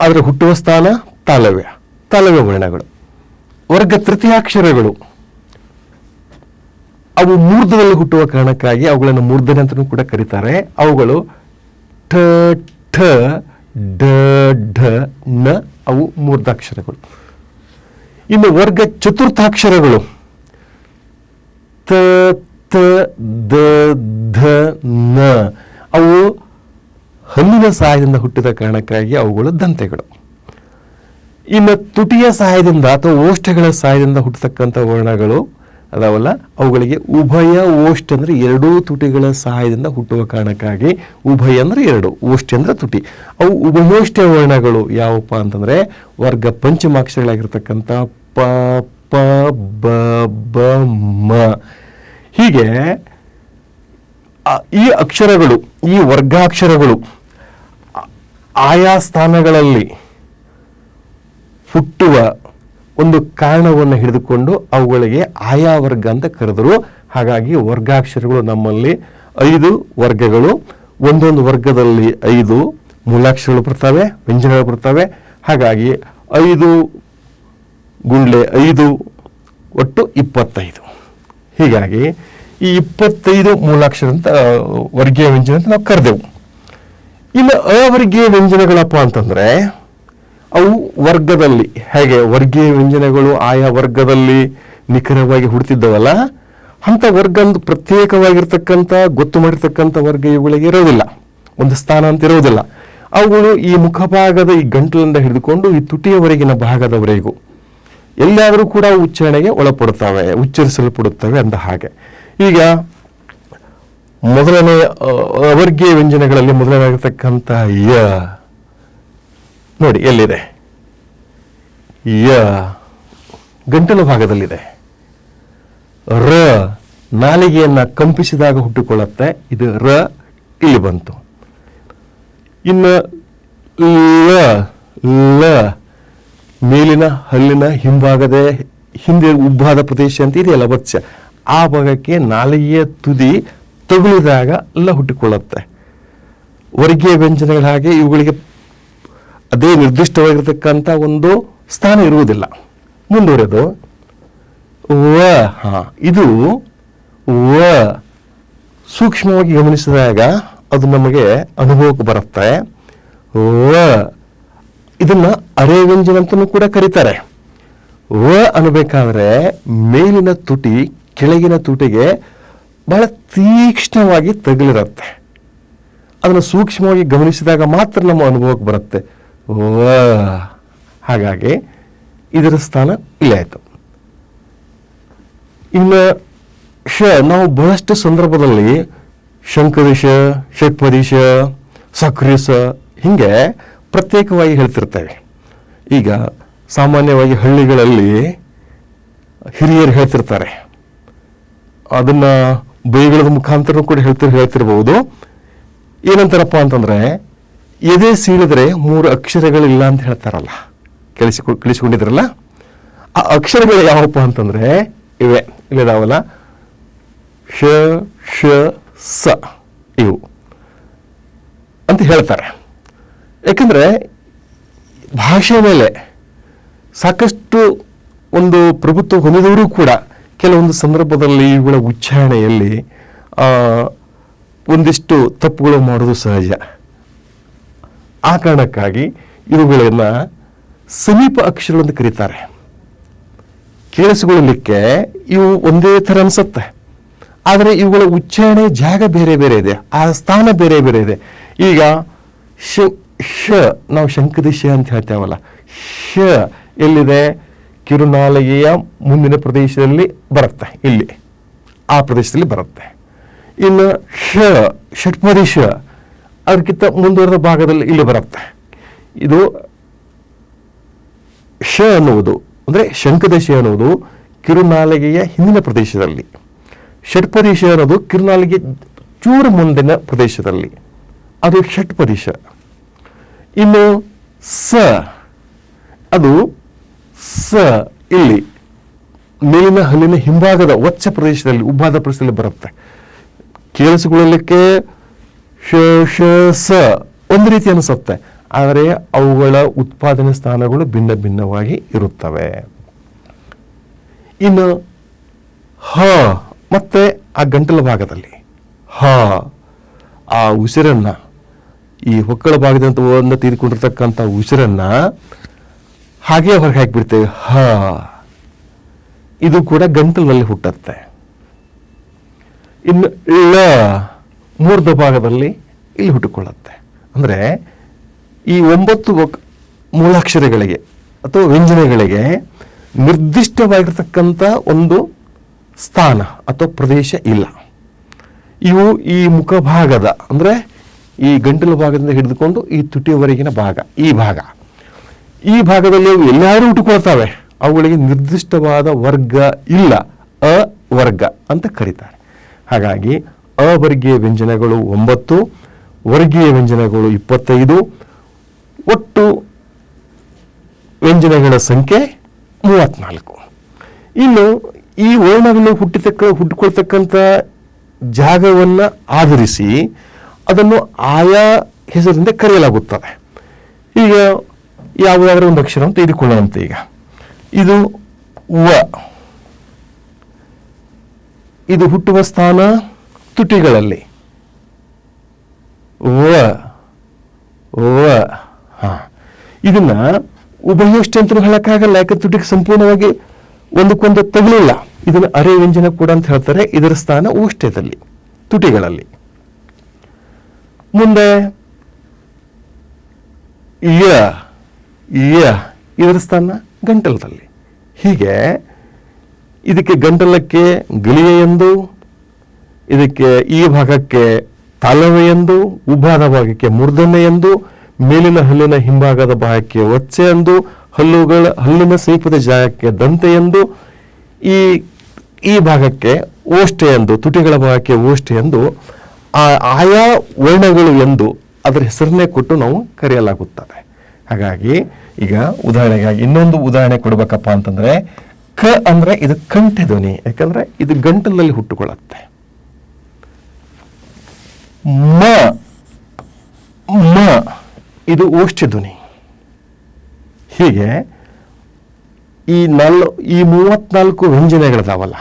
ಅದರ ಹುಟ್ಟುವ ಸ್ಥಾನ ತಾಲವ್ಯ ವರ್ಣಗಳು. ವರ್ಗ ತೃತೀಯಾಕ್ಷರಗಳು ಅವು ಮೂರ್ಧದಲ್ಲಿ ಹುಟ್ಟುವ ಕಾರಣಕ್ಕಾಗಿ ಅವುಗಳನ್ನು ಮೂರ್ಧನೆ ಅಂತಲೂ ಕೂಡ ಕರೀತಾರೆ. ಅವುಗಳು ಠ ಠ ಡ ಢ ನ ಅವು ಮೂರ್ಧಾಕ್ಷರಗಳು. ಇನ್ನು ವರ್ಗ ಚತುರ್ಥಾಕ್ಷರಗಳು ತ ತ ದ ಧ ನ ಅವು ಹಲ್ಲಿನ ಸಹಾಯದಿಂದ ಹುಟ್ಟಿದ ಕಾರಣಕ್ಕಾಗಿ ಅವುಗಳು ದಂತೆಗಳು. ಇನ್ನು ತುಟಿಯ ಸಹಾಯದಿಂದ ಅಥವಾ ಓಷ್ಠಗಳ ಸಹಾಯದಿಂದ ಹುಟ್ಟತಕ್ಕಂಥ ವರ್ಣಗಳು ಅದಾವಲ್ಲ, ಅವುಗಳಿಗೆ ಉಭಯ ಓಷ್ಠ ಅಂದರೆ 2 ತುಟಿಗಳ ಸಹಾಯದಿಂದ ಹುಟ್ಟುವ ಕಾರಣಕ್ಕಾಗಿ, ಉಭಯ ಅಂದರೆ 2, ಓಷ್ಠ ಅಂದರೆ ತುಟಿ, ಅವು ಉಭಯೋಷ್ಠ ವರ್ಣಗಳು. ಯಾವಪ್ಪ ಅಂತಂದರೆ ವರ್ಗ ಪಂಚಮಾಕ್ಷರಗಳಾಗಿರ್ತಕ್ಕಂಥ ಪ ಪ ಬ ಬ ಮ. ಹೀಗೆ ಈ ಅಕ್ಷರಗಳು, ಈ ವರ್ಗಾಕ್ಷರಗಳು ಆಯಾ ಸ್ಥಾನಗಳಲ್ಲಿ ಹುಟ್ಟುವ ಒಂದು ಕಾರಣವನ್ನು ಹಿಡಿದುಕೊಂಡು ಅವುಗಳಿಗೆ ಆಯಾ ವರ್ಗ ಅಂತ ಕರೆದರು. ಹಾಗಾಗಿ ವರ್ಗಾಕ್ಷರಗಳು ನಮ್ಮಲ್ಲಿ 5 ವರ್ಗಗಳು. ಒಂದೊಂದು ವರ್ಗದಲ್ಲಿ 5 ಮೂಲಾಕ್ಷರಗಳು ಬರ್ತವೆ, ವ್ಯಂಜನಗಳು ಬರ್ತವೆ. ಹಾಗಾಗಿ 5 × 5 ಒಟ್ಟು 25. ಹೀಗಾಗಿ ಈ 25 ಮೂಲಾಕ್ಷರ ಅಂತ ವರ್ಗೀಯ ವ್ಯಂಜನ ಅಂತ ನಾವು ಕರೆದೆವು. ಇನ್ನು ಅವರ್ಗೀಯ ವ್ಯಂಜನಗಳಪ್ಪ ಅಂತಂದರೆ ಅವು ವರ್ಗದಲ್ಲಿ ಹೇಗೆ ವರ್ಗೀಯ ವ್ಯಂಜನಗಳು ಆಯಾ ವರ್ಗದಲ್ಲಿ ನಿಖರವಾಗಿ ಹುಡ್ತಿದ್ದವಲ್ಲ, ಅಂಥ ವರ್ಗ ಒಂದು ಪ್ರತ್ಯೇಕವಾಗಿರ್ತಕ್ಕಂಥ ಗೊತ್ತು ಮಾಡಿರ್ತಕ್ಕಂಥ ವರ್ಗ ಇವುಗಳಿಗೆ ಇರೋದಿಲ್ಲ, ಒಂದು ಸ್ಥಾನ ಅಂತ ಇರೋದಿಲ್ಲ. ಅವುಗಳು ಈ ಮುಖಭಾಗದ ಈ ಗಂಟಲಿಂದ ಹಿಡಿದುಕೊಂಡು ಈ ತುಟಿಯವರೆಗಿನ ಭಾಗದವರೆಗೂ ಎಲ್ಲಾದರೂ ಕೂಡ ಉಚ್ಚಾರಣೆಗೆ ಒಳಪಡುತ್ತವೆ, ಉಚ್ಚರಿಸಲ್ಪಡುತ್ತವೆ ಅಂದ ಹಾಗೆ. ಈಗ ಮೊದಲನೇ ಅವರ್ಗೀಯ ವ್ಯಂಜನಗಳಲ್ಲಿ ಮೊದಲನೇದಾಗಿರ್ತಕ್ಕಂಥ ಯ ನೋಡಿ ಎಲ್ಲಿದೆ, ಯ ಗಂಟಲು ಭಾಗದಲ್ಲಿದೆ. ರ ನಾಲಿಗೆಯನ್ನ ಕಂಪಿಸಿದಾಗ ಹುಟ್ಟಿಕೊಳ್ಳುತ್ತೆ, ಇದು ರ ಇಲ್ಲಿ ಬಂತು. ಇನ್ನು ಲ ಲ ಮೇಲಿನ ಹಲ್ಲಿನ ಹಿಂಭಾಗದ ಹಿಂದೆ ಉಬ್ಬಾದ ಪ್ರದೇಶ ಅಂತ ಇದೆಯಲ್ಲ ವತ್ಸ, ಆ ಭಾಗಕ್ಕೆ ನಾಲಿಗೆಯ ತುದಿ ತಗುಲಿದಾಗ ಎಲ್ಲ ಹುಟ್ಟಿಕೊಳ್ಳುತ್ತೆ. ವರ್ಗೀಯ ವ್ಯಂಜನಗಳ ಹಾಗೆ ಇವುಗಳಿಗೆ ಅದೇ ನಿರ್ದಿಷ್ಟವಾಗಿರ್ತಕ್ಕಂಥ ಒಂದು ಸ್ಥಾನ ಇರುವುದಿಲ್ಲ. ಮುಂದುವರೆದು ವ. ಇದು ವ ಸೂಕ್ಷ್ಮವಾಗಿ ಗಮನಿಸಿದಾಗ ಅದು ನಮಗೆ ಅನುಭವಕ್ಕೆ ಬರುತ್ತೆ. ವ ಇದನ್ನ ಅರೆ ವ್ಯಂಜನ ಅಂತಲೂ ಕೂಡ ಕರೀತಾರೆ. ವ ಅನ್ನಬೇಕಾದ್ರೆ ಮೇಲಿನ ತುಟಿ ಕೆಳಗಿನ ತುಟಿಗೆ ಬಹಳ ತೀಕ್ಷ್ಣವಾಗಿ ತಗುಲಿರುತ್ತೆ. ಅದನ್ನು ಸೂಕ್ಷ್ಮವಾಗಿ ಗಮನಿಸಿದಾಗ ಮಾತ್ರ ನಮ್ಮ ಅನುಭವಕ್ಕೆ ಬರುತ್ತೆ ವ. ಹಾಗಾಗಿ ಇದರ ಸ್ಥಾನ ಇಲ್ಲೇ ಆಯಿತು. ಇನ್ನು ನಾವು ಬಹಳಷ್ಟು ಸಂದರ್ಭದಲ್ಲಿ ಶಂಕರಿಶ, ಷಟ್ಪದಿಶ, ಸಕ್ರಿಸ ಹಿಂಗೆ ಪ್ರತ್ಯೇಕವಾಗಿ ಹೇಳ್ತಿರ್ತೇವೆ. ಈಗ ಸಾಮಾನ್ಯವಾಗಿ ಹಳ್ಳಿಗಳಲ್ಲಿ ಹಿರಿಯರು ಹೇಳ್ತಿರ್ತಾರೆ, ಅದನ್ನ ಬೈಗಳದ ಮುಖಾಂತರ ಕೂಡ ಹೇಳ್ತಿರ್ಬೋದು. ಏನಂತಾರಪ್ಪ ಅಂತಂದ್ರೆ, ಎದೆ ಸೀಳಿದ್ರೆ 3 ಅಕ್ಷರಗಳಿಲ್ಲ ಅಂತ ಹೇಳ್ತಾರಲ್ಲ, ಕೇಳಿಸಿಕೊಂಡಿದ್ರಲ್ಲ. ಆ ಅಕ್ಷರಗಳು ಯಾವಪ್ಪ ಅಂತಂದ್ರೆ ಇಲ್ಲಿದಾವಲ್ಲ, ಶ ಶ ಸ ಇವು ಅಂತ ಹೇಳ್ತಾರೆ. ಯಾಕಂದ್ರೆ ಭಾಷೆ ಮೇಲೆ ಸಾಕಷ್ಟು ಒಂದು ಪ್ರಭುತ್ವ ಹೊಂದಿದವರು ಕೂಡ ಕೆಲವೊಂದು ಸಂದರ್ಭದಲ್ಲಿ ಇವುಗಳ ಉಚ್ಚಾರಣೆಯಲ್ಲಿ ಒಂದಿಷ್ಟು ತಪ್ಪುಗಳು ಮಾಡೋದು ಸಹಜ. ಆ ಕಾರಣಕ್ಕಾಗಿ ಇವುಗಳನ್ನ ಸಮೀಪ ಅಕ್ಷರಗಳು ಕರೀತಾರೆ. ಕೇಳಿಸಿಕೊಳ್ಳಲಿಕ್ಕೆ ಇವು ಒಂದೇ ಥರ ಅನ್ಸುತ್ತೆ, ಆದರೆ ಇವುಗಳ ಉಚ್ಚಾರಣೆ ಜಾಗ ಬೇರೆ ಬೇರೆ ಇದೆ, ಆ ಸ್ಥಾನ ಬೇರೆ ಬೇರೆ ಇದೆ. ಈಗ ಶ ನಾವು ಶಂಕದಿಶ ಅಂತ ಹೇಳ್ತೇವಲ್ಲ, ಶ ಎಲ್ಲಿದೆ? ಕಿರುನಾಲಿಗೆಯ ಮುಂದಿನ ಪ್ರದೇಶದಲ್ಲಿ ಬರುತ್ತೆ, ಇಲ್ಲಿ ಆ ಪ್ರದೇಶದಲ್ಲಿ ಬರುತ್ತೆ. ಇನ್ನು ಷಟ್ಪದಿಶ ಅದಕ್ಕಿಂತ ಮುಂದುವರೆದ ಭಾಗದಲ್ಲಿ ಇಲ್ಲಿ ಬರುತ್ತೆ. ಇದು ಶ ಅನ್ನುವುದು ಅಂದರೆ ಶಂಕದಶ ಅನ್ನುವುದು ಕಿರುನಾಲಿಗೆಯ ಹಿಂದಿನ ಪ್ರದೇಶದಲ್ಲಿ, ಷಟ್ಪದಿಶ ಅನ್ನೋದು ಕಿರುನಾಲಿಗೆ ಚೂರು ಮುಂದಿನ ಪ್ರದೇಶದಲ್ಲಿ, ಅದು ಷಟ್ಪದಿಶ. ಇನ್ನು ಸ ಅದು ಸ ಇಲ್ಲಿ ಮೇಲಿನ ಹಲ್ಲಿನ ಹಿಂಭಾಗದ ವಚ್ಚ ಪ್ರದೇಶದಲ್ಲಿ, ಉಬ್ಬಾದ ಪ್ರದೇಶದಲ್ಲಿ ಬರುತ್ತೆ. ಕೇಳಿಸಿಕೊಳ್ಳಲಿಕ್ಕೆ ಶ ಶ ಸ ಒಂದು ರೀತಿ ಅನಿಸುತ್ತೆ, ಆದರೆ ಅವುಗಳ ಉತ್ಪಾದನೆ ಸ್ಥಾನಗಳು ಭಿನ್ನ ಭಿನ್ನವಾಗಿ ಇರುತ್ತವೆ. ಇನ್ನು ಹ ಮತ್ತೆ ಆ ಗಂಟಲ ಭಾಗದಲ್ಲಿ ಆ ಉಸಿರನ್ನ, ಈ ಹೊಕ್ಕಳ ಭಾಗದಿಂದ ತೆಗೆದುಕೊಂಡಿರ್ತಕ್ಕಂಥ ಉಸಿರನ್ನ ಹಾಗೆ ಹೊರಗೆ ಹಾಕಿಬಿಡ್ತೇವೆ, ಇದು ಕೂಡ ಗಂಟಲಿನಲ್ಲಿ ಹುಟ್ಟುತ್ತೆ. ಇನ್ನು ಳ ಮೂರ್ಧ ಭಾಗದಲ್ಲಿ ಇಲ್ಲಿ ಹುಟ್ಟುಕೊಳ್ಳುತ್ತೆ. ಅಂದರೆ ಈ 9 ಮೂಲಾಕ್ಷರಗಳಿಗೆ ಅಥವಾ ವ್ಯಂಜನಗಳಿಗೆ ನಿರ್ದಿಷ್ಟವಾಗಿರ್ತಕ್ಕಂಥ ಒಂದು ಸ್ಥಾನ ಅಥವಾ ಪ್ರದೇಶ ಇಲ್ಲ. ಇವು ಈ ಮುಖಭಾಗದ ಅಂದರೆ ಈ ಗಂಟಲು ಭಾಗದಿಂದ ಹಿಡಿದುಕೊಂಡು ಈ ತುಟಿಯವರೆಗಿನ ಭಾಗ, ಈ ಭಾಗದಲ್ಲಿ ಅವು ಎಲ್ಲರೂ ಹುಟ್ಟುಕೊಳ್ತಾವೆ. ಅವುಗಳಿಗೆ ನಿರ್ದಿಷ್ಟವಾದ ವರ್ಗ ಇಲ್ಲ, ಅವರ್ಗ ಅಂತ ಕರೀತಾರೆ. ಹಾಗಾಗಿ ಅವರ್ಗೀಯ ವ್ಯಂಜನಗಳು 9, ವರ್ಗೀಯ ವ್ಯಂಜನಗಳು 25, ಒಟ್ಟು ವ್ಯಂಜನಗಳ ಸಂಖ್ಯೆ 34. ಇನ್ನು ಈ ವರ್ಣಗಳು ಹುಟ್ಟಿಕೊಳ್ತಕ್ಕಂಥ ಜಾಗವನ್ನು ಆಧರಿಸಿ ಅದನ್ನು ಆಯಾ ಹೆಸರಿಂದ ಕರೆಯಲಾಗುತ್ತದೆ. ಈಗ ಯಾವುದಾದ್ರೂ ಒಂದು ಅಕ್ಷರ ಅಂತ ತೆಗೆದುಕೊಳ್ಳುವಂತೆ, ಈಗ ಇದು ವ, ಇದು ಹುಟ್ಟುವ ಸ್ಥಾನ ತುಟಿಗಳಲ್ಲಿ, ಇದನ್ನ ಉಭಯೋಷ್ಟಿ ಅಂತ ಹೇಳಕ್ಕಾಗಲ್ಲ, ಯಾಕೆ ತುಟಿಗೆ ಸಂಪೂರ್ಣವಾಗಿ ಒಂದಕ್ಕೊಂದು ತಗಲಿಲ್ಲ. ಇದನ್ನು ಅರೆ ವ್ಯಂಜನ ಕೂಡ ಅಂತ ಹೇಳ್ತಾರೆ. ಇದರ ಸ್ಥಾನ ಓಷ್ಠ್ಯದಲ್ಲಿ, ತುಟಿಗಳಲ್ಲಿ. ಮುಂದೆ ಇದರ ಸ್ಥಾನ ಗಂಟಲದಲ್ಲಿ. ಹೀಗೆ ಇದಕ್ಕೆ ಗಂಟಲಕ್ಕೆ ಗಳಿಯ ಎಂದು, ಇದಕ್ಕೆ ಈ ಭಾಗಕ್ಕೆ ತಾಲವೆ ಎಂದು, ಉಬ್ಬಾದ ಭಾಗಕ್ಕೆ ಮೂರ್ಧನ್ಯ ಎಂದು, ಮೇಲಿನ ಹಲ್ಲಿನ ಹಿಂಭಾಗದ ಭಾಗಕ್ಕೆ ಒಚ್ಚೆ ಎಂದು, ಹಲ್ಲಿನ ಸಮೀಪದ ಜಾಗಕ್ಕೆ ದಂತೆ ಎಂದು, ಈ ಭಾಗಕ್ಕೆ ಓಷ್ಠೆ ಎಂದು, ತುಟಿಗಳ ಭಾಗಕ್ಕೆ ಓಷ್ಠೆ ಎಂದು, ಆಯಾ ವರ್ಣಗಳು ಎಂದು ಅದರ ಹೆಸರನ್ನೇ ಕೊಟ್ಟು ನಾವು ಕರೆಯಲಾಗುತ್ತದೆ. ಹಾಗಾಗಿ ಈಗ ಉದಾಹರಣೆಗಾಗಿ ಇನ್ನೊಂದು ಉದಾಹರಣೆ ಕೊಡ್ಬೇಕಪ್ಪ ಅಂತಂದ್ರೆ, ಕ ಅಂದ್ರೆ ಇದು ಕಂಠೆ ಧ್ವನಿ, ಯಾಕಂದ್ರೆ ಇದು ಗಂಟಲಲ್ಲಿ ಹುಟ್ಟುಕೊಳ್ಳುತ್ತೆ. ಮ ಇದು ಓಷ್ಠ್ಯ ಧ್ವನಿ. ಹೀಗೆ ಈ 34 ವ್ಯಂಜನಗಳಿದಾವಲ್ಲ,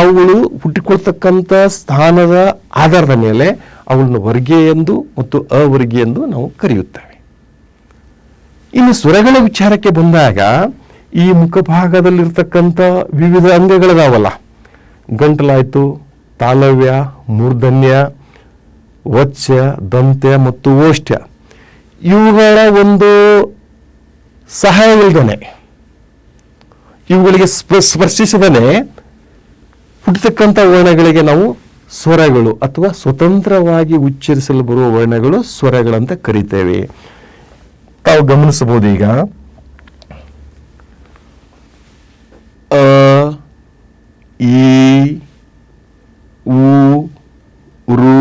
ಅವುಗಳು ಹುಟ್ಟಿಕೊಳ್ತಕ್ಕಂಥ ಸ್ಥಾನದ ಆಧಾರದ ಮೇಲೆ ಅವುಗಳನ್ನು ವರ್ಗೀಯ ಎಂದು ಮತ್ತು ಅವರ್ಗೀಯ ಎಂದು ನಾವು ಕರೆಯುತ್ತೇವೆ. ಇನ್ನು ಸ್ವರಗಳ ವಿಚಾರಕ್ಕೆ ಬಂದಾಗ ಈ ಮುಖಭಾಗದಲ್ಲಿರ್ತಕ್ಕಂಥ ವಿವಿಧ ಅಂಗಗಳಿದಾವಲ್ಲ, ಗಂಟಲಾಯಿತು, ತಾಲವ್ಯ, ಮೂರ್ಧನ್ಯ, ವತ್ಸ್ಯ, ದಂತ್ಯ ಮತ್ತು ಓಷ್ಠ್ಯ, ಇವುಗಳ ಒಂದು ಸಹಾಯವಿಲ್ಲದೇ, ಇವುಗಳಿಗೆ ಸ್ಪರ್ಶಿಸದೇ ಹುಟ್ಟತಕ್ಕಂಥ ವರ್ಣಗಳಿಗೆ ನಾವು ಸ್ವರಗಳು ಅಥವಾ ಸ್ವತಂತ್ರವಾಗಿ ಉಚ್ಚರಿಸಲು ಬರುವ ವರ್ಣಗಳು ಸ್ವರಗಳಂತ ಕರಿತೇವೆ. ತಾವು ಗಮನಿಸಬಹುದು ಈಗ ಅ, ಈ, ಉ, ರು,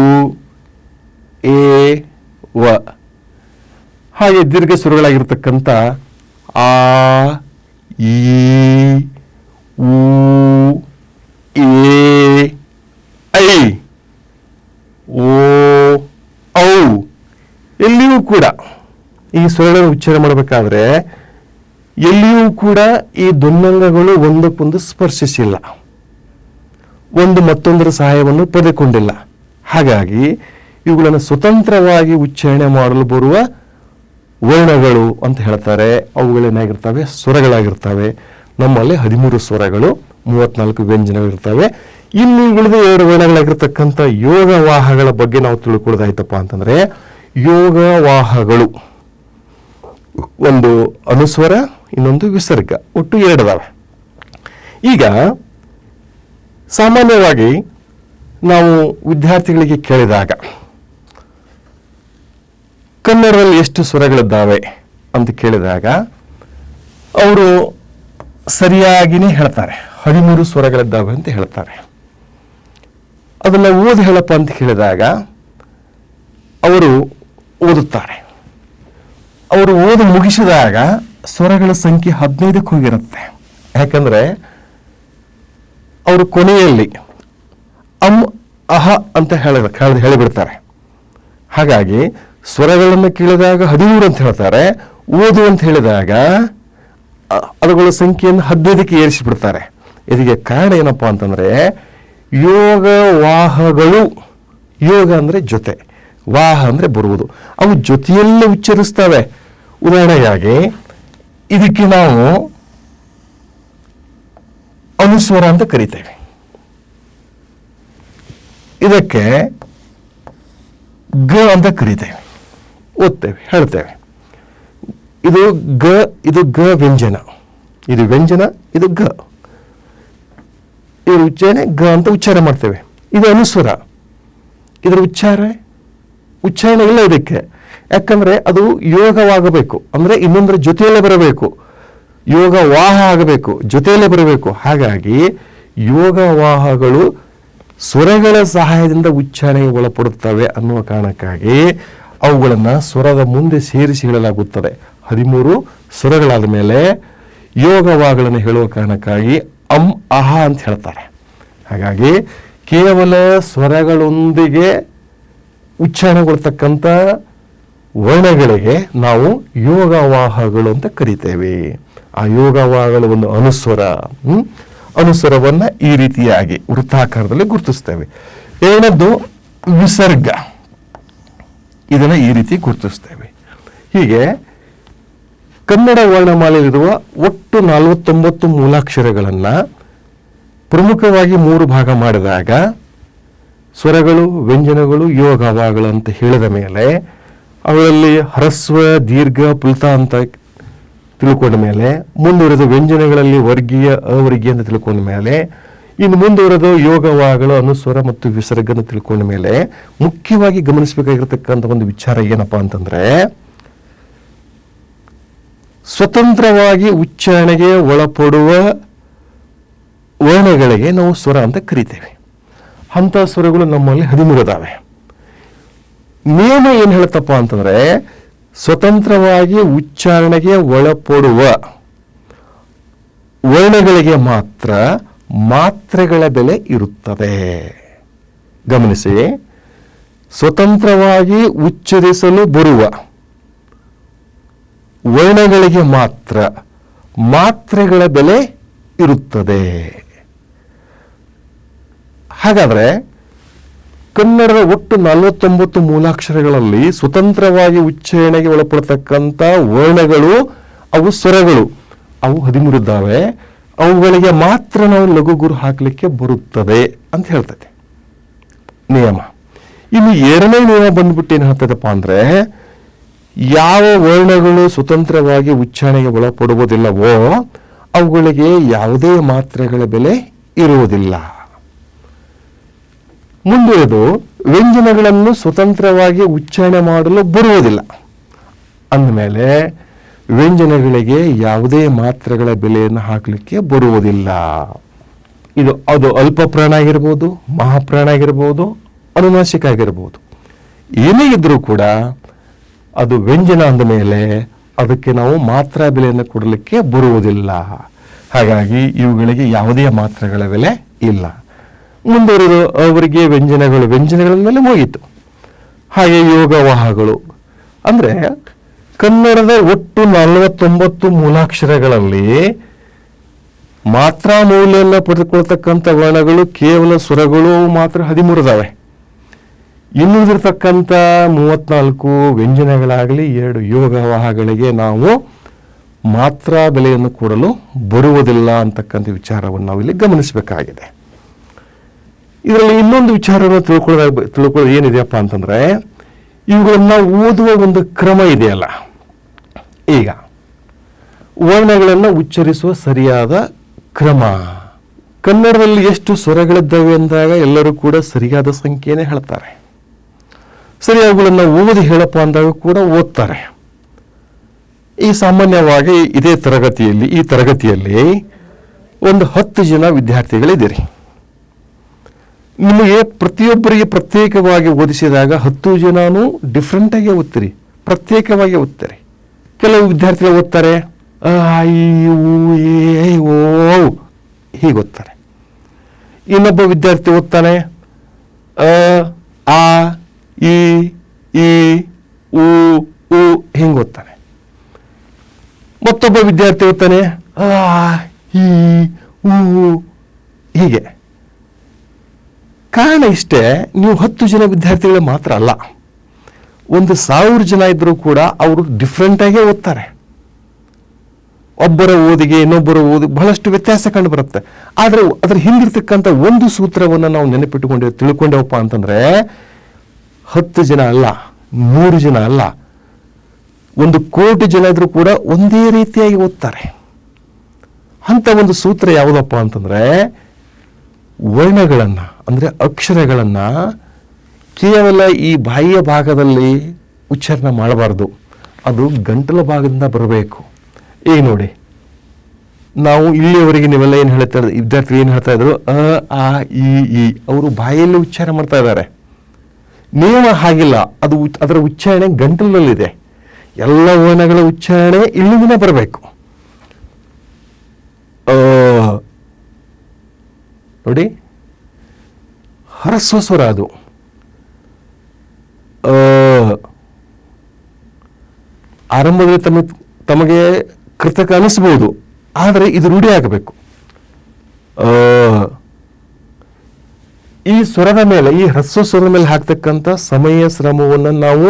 ಎ, ವ. ಹಾಗೆ ದೀರ್ಘ ಸ್ವರಗಳಾಗಿರ್ತಕ್ಕಂಥ ಆ, ಈ, ಉ, ಎ, ಐ, ಓ, ಔ. ಎಲ್ಲಿಯೂ ಕೂಡ ಈ ಸ್ವರಗಳನ್ನು ಉಚ್ಚಾರ ಮಾಡಬೇಕಾದ್ರೆ ಎಲ್ಲಿಯೂ ಕೂಡ ಈ ಧ್ವನ್ಯಂಗಗಳು ಒಂದಕ್ಕೊಂದು ಸ್ಪರ್ಶಿಸಿಲ್ಲ, ಒಂದು ಮತ್ತೊಂದರ ಸಹಾಯವನ್ನು ಪಡೆದುಕೊಂಡಿಲ್ಲ. ಹಾಗಾಗಿ ಇವುಗಳನ್ನು ಸ್ವತಂತ್ರವಾಗಿ ಉಚ್ಚಾರಣೆ ಮಾಡಲು ಬರುವ ವರ್ಣಗಳು ಅಂತ ಹೇಳ್ತಾರೆ. ಅವುಗಳೇನಾಗಿರ್ತವೆ? ಸ್ವರಗಳಾಗಿರ್ತವೆ. ನಮ್ಮಲ್ಲಿ 13 ಸ್ವರಗಳು, 34 ವ್ಯಂಜನಗಳಿರ್ತವೆ. ಇನ್ನು ಉಳಿದ 2 ವರ್ಣಗಳಾಗಿರ್ತಕ್ಕಂಥ ಯೋಗವಾಹಗಳ ಬಗ್ಗೆ ನಾವು ತಿಳ್ಕೊಳ್ಳೋದಾಯ್ತಪ್ಪ ಅಂತಂದ್ರೆ, ಯೋಗವಾಹಗಳು ಒಂದು ಅನುಸ್ವರ, ಇನ್ನೊಂದು ವಿಸರ್ಗ, ಒಟ್ಟು 2 ಅದಾವೆ. ಈಗ ಸಾಮಾನ್ಯವಾಗಿ ನಾವು ವಿದ್ಯಾರ್ಥಿಗಳಿಗೆ ಕೇಳಿದಾಗ ಕನ್ನಡದಲ್ಲಿ ಎಷ್ಟು ಸ್ವರಗಳಿದ್ದಾವೆ ಅಂತ ಕೇಳಿದಾಗ ಅವರು ಸರಿಯಾಗಿನೇ ಹೇಳ್ತಾರೆ, 13 ಸ್ವರಗಳಿದ್ದಾವೆ ಅಂತ ಹೇಳ್ತಾರೆ. ಅದನ್ನು ಓದಿ ಹೇಳಪ್ಪ ಅಂತ ಕೇಳಿದಾಗ ಅವರು ಓದುತ್ತಾರೆ. ಅವರು ಓದಿ ಮುಗಿಸಿದಾಗ ಸ್ವರಗಳ ಸಂಖ್ಯೆ 15ಕ್ಕೆ ಹೋಗಿರುತ್ತೆ. ಯಾಕಂದ್ರೆ ಅವರು ಕೊನೆಯಲ್ಲಿ ಅಹ ಅಂತ ಹೇಳಿಬಿಡ್ತಾರೆ. ಹಾಗಾಗಿ ಸ್ವರಗಳನ್ನು ಕೇಳಿದಾಗ 13 ಅಂತ ಹೇಳ್ತಾರೆ, ಓದು ಅಂತ ಹೇಳಿದಾಗ ಅವುಗಳ ಸಂಖ್ಯೆಯನ್ನು 15ಕ್ಕೆ ಏರಿಸಿಬಿಡ್ತಾರೆ. ಇದಕ್ಕೆ ಕಾರಣ ಏನಪ್ಪಾ ಅಂತಂದ್ರೆ, ಯೋಗವಾಹಗಳು, ಯೋಗ ಅಂದ್ರೆ ಜೊತೆ, ವಾಹ ಅಂದ್ರೆ ಬರುವುದು, ಅವು ಜೊತೆಯಲ್ಲೇ ಉಚ್ಚರಿಸ್ತವೆ. ಉದಾಹರಣೆಗಾಗಿ ಇದಕ್ಕೆ ನಾವು ಅನುಸ್ವರ ಅಂತ ಕರಿತೇವೆ, ಇದಕ್ಕೆ ಗ ಅಂತ ಕರಿತೇವೆ, ಓದ್ತೇವೆ, ಹೇಳ್ತೇವೆ. ಇದು ಗ ವ್ಯಂಜನ, ಇದು ವ್ಯಂಜನ, ಇದು ಗ, ಇದ್ರ ಉಚ್ಚಾರಣೆ ಗ ಅಂತ ಉಚ್ಚಾರ ಮಾಡ್ತೇವೆ. ಇದು ಅನುಸ್ವರ, ಇದರ ಉಚ್ಚಾರಣೆ ಇಲ್ಲ ಇದಕ್ಕೆ. ಯಾಕಂದ್ರೆ ಅದು ಯೋಗವಾಗಬೇಕು, ಅಂದ್ರೆ ಇನ್ನೊಂದರ ಜೊತೆಯಲ್ಲೇ ಬರಬೇಕು, ಯೋಗವಾಹ ಆಗಬೇಕು, ಜೊತೆಯಲ್ಲೇ ಬರಬೇಕು. ಹಾಗಾಗಿ ಯೋಗವಾಹಗಳು ಸ್ವರಗಳ ಸಹಾಯದಿಂದ ಉಚ್ಚಾರಣೆಗೆ ಒಳಪಡುತ್ತವೆ ಅನ್ನುವ ಕಾರಣಕ್ಕಾಗಿ ಅವುಗಳನ್ನು ಸ್ವರದ ಮುಂದೆ ಸೇರಿಸಿ ಹೇಳಲಾಗುತ್ತದೆ. 13 ಸ್ವರಗಳಾದ ಮೇಲೆ ಯೋಗವಾಹಗಳನ್ನು ಹೇಳುವ ಕಾರಣಕ್ಕಾಗಿ ಅಹ ಅಂತ ಹೇಳ್ತಾರೆ. ಹಾಗಾಗಿ ಕೇವಲ ಸ್ವರಗಳೊಂದಿಗೆ ಉಚ್ಚಾರಣೆಗೊಳ್ತಕ್ಕಂಥ ವರ್ಣಗಳಿಗೆ ನಾವು ಯೋಗವಾಹಗಳು ಅಂತ ಕರಿತೇವೆ. ಆ ಯೋಗವಾಹಗಳು ಒಂದು ಅನುಸ್ವರ. ಅನುಸ್ವರವನ್ನ ಈ ರೀತಿಯಾಗಿ ವೃತ್ತಾಕಾರದಲ್ಲಿ ಗುರುತಿಸ್ತೇವೆ. ಎರಡನೇದ್ದು ವಿಸರ್ಗ, ಇದನ್ನ ಈ ರೀತಿ ಗುರುತಿಸ್ತೇವೆ. ಹೀಗೆ ಕನ್ನಡ ವರ್ಣಮಾಲೆಯಲ್ಲಿರುವ ಒಟ್ಟು 49 ಮೂಲಾಕ್ಷರಗಳನ್ನ ಪ್ರಮುಖವಾಗಿ 3 ಭಾಗ ಮಾಡಿದಾಗ ಸ್ವರಗಳು, ವ್ಯಂಜನಗಳು, ಯೋಗವಾಹಗಳು ಅಂತ ಹೇಳಿದ ಮೇಲೆ ಅವುಗಳಲ್ಲಿ ಹ್ರಸ್ವ, ದೀರ್ಘ, ಪ್ಲುತ ಅಂತ ತಿಳ್ಕೊಂಡ ಮೇಲೆ ಮುಂದುವರೆದ ವ್ಯಂಜನಗಳಲ್ಲಿ ವರ್ಗೀಯ, ಅವರ್ಗೀಯ ಅಂತ ತಿಳ್ಕೊಂಡ ಮೇಲೆ ಇನ್ನು ಮುಂದುವರೆದು ಯೋಗವಾಹಗಳು, ಅನುಸ್ವರ ಮತ್ತು ವಿಸರ್ಗ ಅಂತ ತಿಳ್ಕೊಂಡ ಮೇಲೆ ಮುಖ್ಯವಾಗಿ ಗಮನಿಸಬೇಕಾಗಿರ್ತಕ್ಕಂಥ ಒಂದು ವಿಚಾರ ಏನಪ್ಪಾ ಅಂತಂದ್ರೆ, ಸ್ವತಂತ್ರವಾಗಿ ಉಚ್ಚಾರಣೆಗೆ ಒಳಪಡುವ ವರ್ಣಗಳಿಗೆ ನಾವು ಸ್ವರ ಅಂತ ಕರಿತೇವೆ. ಅಂತ ಸ್ವರಗಳು ನಮ್ಮಲ್ಲಿ 13 ಅದಾವೆ. ನಿಯಮ ಏನ್ ಹೇಳುತ್ತಪ್ಪ ಅಂತಂದ್ರೆ, ಸ್ವತಂತ್ರವಾಗಿ ಉಚ್ಚಾರಣೆಗೆ ಒಳಪಡುವ ವರ್ಣಗಳಿಗೆ ಮಾತ್ರ ಮಾತ್ರೆಗಳ ಬೆಲೆ ಇರುತ್ತದೆ. ಗಮನಿಸಿ, ಸ್ವತಂತ್ರವಾಗಿ ಉಚ್ಚರಿಸಲು ಬರುವ ವರ್ಣಗಳಿಗೆ ಮಾತ್ರ ಮಾತ್ರೆಗಳ ಬೆಲೆ ಇರುತ್ತದೆ. ಹಾಗಾದ್ರೆ ಕನ್ನಡದ ಒಟ್ಟು 49 ಮೂಲಾಕ್ಷರಗಳಲ್ಲಿ ಸ್ವತಂತ್ರವಾಗಿ ಉಚ್ಚಾರಣೆಗೆ ಒಳಪಡತಕ್ಕಂಥ ವರ್ಣಗಳು, ಅವು ಸ್ವರಗಳು, ಅವು 13 ಇದ್ದಾವೆ. ಅವುಗಳಿಗೆ ಮಾತ್ರ ನಾವು ಲಘು ಗುರು ಹಾಕಲಿಕ್ಕೆ ಬರುತ್ತದೆ ಅಂತ ಹೇಳ್ತದೆ ನಿಯಮ. ಇನ್ನು ಎರಡನೇ ನಿಯಮ ಬಂದ್ಬಿಟ್ಟು ಏನ್ ಹೇಳ್ತದಪ್ಪ ಅಂದ್ರೆ, ಯಾವ ವರ್ಣಗಳು ಸ್ವತಂತ್ರವಾಗಿ ಉಚ್ಚಾರಣೆಗೆ ಒಳಪಡುವುದಿಲ್ಲವೋ ಅವುಗಳಿಗೆ ಯಾವುದೇ ಮಾತ್ರೆಗಳ ಬೆಲೆ ಇರುವುದಿಲ್ಲ. ಮುಂದುವರೆದು ವ್ಯಂಜನಗಳನ್ನು ಸ್ವತಂತ್ರವಾಗಿ ಉಚ್ಚಾರಣೆ ಮಾಡಲು ಬರುವುದಿಲ್ಲ ಅಂದಮೇಲೆ ವ್ಯಂಜನಗಳಿಗೆ ಯಾವುದೇ ಮಾತ್ರೆಗಳ ಬೆಲೆಯನ್ನು ಹಾಕಲಿಕ್ಕೆ ಬರುವುದಿಲ್ಲ. ಅದು ಅಲ್ಪ ಪ್ರಾಣ ಆಗಿರ್ಬೋದು, ಮಹಾಪ್ರಾಣ ಆಗಿರ್ಬೋದು, ಅನುನಾಸಿಕ ಆಗಿರ್ಬೋದು, ಏನೇ ಇದ್ರೂ ಕೂಡ ಅದು ವ್ಯಂಜನ ಅಂದ ಮೇಲೆ ಅದಕ್ಕೆ ನಾವು ಮಾತ್ರಾ ಬೆಲೆಯನ್ನು ಕೊಡಲಿಕ್ಕೆ ಬರುವುದಿಲ್ಲ. ಹಾಗಾಗಿ ಇವುಗಳಿಗೆ ಯಾವುದೇ ಮಾತ್ರೆಗಳ ಬೆಲೆ ಇಲ್ಲ. ಮುಂದುವರೆದು ಅವರಿಗೆ ವ್ಯಂಜನಗಳ ಮೇಲೆ ಮುಗಿತು. ಹಾಗೆ ಯೋಗವಾಹಗಳು ಅಂದರೆ ಕನ್ನಡದ ಒಟ್ಟು 49 ಮೂಲಾಕ್ಷರಗಳಲ್ಲಿ ಮಾತ್ರಾ ಮೌಲ್ಯವನ್ನು ಪಡೆದುಕೊಳ್ತಕ್ಕಂಥ ವರ್ಣಗಳು ಕೇವಲ ಸ್ವರಗಳು ಮಾತ್ರ 13 ಇದಾವೆ. ಇನ್ನುಳಿದಿರ್ತಕ್ಕಂಥ 34 ವ್ಯಂಜನಗಳಾಗಲಿ 2 ಯೋಗವಾಹಗಳಿಗೆ ನಾವು ಮಾತ್ರಾ ಬೆಲೆಯನ್ನು ಕೊಡಲು ಬರುವುದಿಲ್ಲ ಅಂತಕ್ಕಂಥ ವಿಚಾರವನ್ನು ನಾವಿಲ್ಲಿ ಗಮನಿಸಬೇಕಾಗಿದೆ. ಇದರಲ್ಲಿ ಇನ್ನೊಂದು ವಿಚಾರವನ್ನು ತಿಳ್ಕೊಳ್ಳೋದು ಏನಿದೆಯಪ್ಪ ಅಂತಂದ್ರೆ, ಇವುಗಳನ್ನ ಓದುವ ಒಂದು ಕ್ರಮ ಇದೆಯಲ್ಲ. ಈಗ ವರ್ಣಗಳನ್ನು ಉಚ್ಚರಿಸುವ ಸರಿಯಾದ ಕ್ರಮ, ಕನ್ನಡದಲ್ಲಿ ಎಷ್ಟು ಸ್ವರಗಳಿದ್ದಾವೆ ಅಂದಾಗ ಎಲ್ಲರೂ ಕೂಡ ಸರಿಯಾದ ಸಂಖ್ಯೆನೇ ಹೇಳ್ತಾರೆ. ಸರಿಯಾಗಿಗಳನ್ನು ಓದಿ ಹೇಳಪ್ಪ ಅಂದಾಗ ಕೂಡ ಓದ್ತಾರೆ. ಈ ಸಾಮಾನ್ಯವಾಗಿ ಈ ತರಗತಿಯಲ್ಲಿ ಒಂದು 10 ಜನ ವಿದ್ಯಾರ್ಥಿಗಳಿದ್ದೀರಿ. ನಿಮಗೆ ಪ್ರತಿಯೊಬ್ಬರಿಗೆ ಪ್ರತ್ಯೇಕವಾಗಿ ಓದಿಸಿದಾಗ 10 ಜನನೂ ಡಿಫ್ರೆಂಟಾಗಿ ಓದ್ತೀರಿ, ಪ್ರತ್ಯೇಕವಾಗಿ ಓದ್ತೀರಿ. ಕೆಲವು ವಿದ್ಯಾರ್ಥಿಗಳು ಓದ್ತಾರೆ ಹೀಗೆ ಓದ್ತಾರೆ. ಇನ್ನೊಬ್ಬ ವಿದ್ಯಾರ್ಥಿ ಓದ್ತಾನೆ ಆ ಈ ಉ ಹಿಂಗೆ ಓದ್ತಾನೆ. ಮತ್ತೊಬ್ಬ ವಿದ್ಯಾರ್ಥಿ ಓದ್ತಾನೆ ಈ ಹೀಗೆ. ಕಾರಣ ಇಷ್ಟೇ, ನೀವು 10 ಜನ ವಿದ್ಯಾರ್ಥಿಗಳು ಮಾತ್ರ ಅಲ್ಲ, 1,000 ಜನ ಇದ್ರೂ ಕೂಡ ಅವರು ಡಿಫ್ರೆಂಟಾಗೇ ಓದ್ತಾರೆ. ಒಬ್ಬರ ಓದಿಗೆ ಇನ್ನೊಬ್ಬರ ಓದಿ ಬಹಳಷ್ಟು ವ್ಯತ್ಯಾಸ ಕಂಡು ಬರುತ್ತೆ. ಆದರೆ ಅದರ ಹಿಂದಿರ್ತಕ್ಕಂಥ ಒಂದು ಸೂತ್ರವನ್ನು ನಾವು ತಿಳ್ಕೊಂಡೇವಪ್ಪ ಅಂತಂದ್ರೆ 10 ಜನ ಅಲ್ಲ, 100 ಜನ ಅಲ್ಲ, 1 ಕೋಟಿ ಜನ ಇದ್ರೂ ಕೂಡ ಒಂದೇ ರೀತಿಯಾಗಿ ಓದ್ತಾರೆ. ಅಂತ ಒಂದು ಸೂತ್ರ ಯಾವುದಪ್ಪ ಅಂತಂದ್ರೆ, ವರ್ಣಗಳನ್ನು ಅಂದರೆ ಅಕ್ಷರಗಳನ್ನು ಕೇವಲ ಈ ಬಾಯಿಯ ಭಾಗದಲ್ಲಿ ಉಚ್ಚಾರಣೆ ಮಾಡಬಾರ್ದು, ಅದು ಗಂಟಲ ಭಾಗದಿಂದ ಬರಬೇಕು. ಈಗ ನೋಡಿ, ನಾವು ಇಲ್ಲಿಯವರೆಗೆ ನೀವೆಲ್ಲ ಏನು ಹೇಳ್ತಾ ಇದ್ರು, ವಿದ್ಯಾರ್ಥಿಗಳು ಏನು ಹೇಳ್ತಾ ಇದ್ರು, ಆ ಈ ಅವರು ಬಾಯಲ್ಲಿ ಉಚ್ಚಾರ ಮಾಡ್ತಾ ಇದ್ದಾರೆ. ನಿಯಮ ಹಾಗಿಲ್ಲ, ಅದರ ಉಚ್ಚಾರಣೆ ಗಂಟಲಲ್ಲಿದೆ. ಎಲ್ಲ ವರ್ಣಗಳ ಉಚ್ಚಾರಣೆ ಇಲ್ಲಿಂದ ಬರಬೇಕು. ನೋಡಿ, ಹರಸ್ವ ಸ್ವರ ಅದು. ಆರಂಭದಲ್ಲಿ ತಮಗೆ ಕೃತಕ ಅನಿಸಬಹುದು, ಆದರೆ ಇದು ರೂಢಿ ಆಗಬೇಕು. ಈ ಸ್ವರದ ಮೇಲೆ, ಈ ಹ್ರಸ್ವ ಸ್ವರದ ಮೇಲೆ ಹಾಕ್ತಕ್ಕಂಥ ಸಮಯ ಶ್ರಮವನ್ನು ನಾವು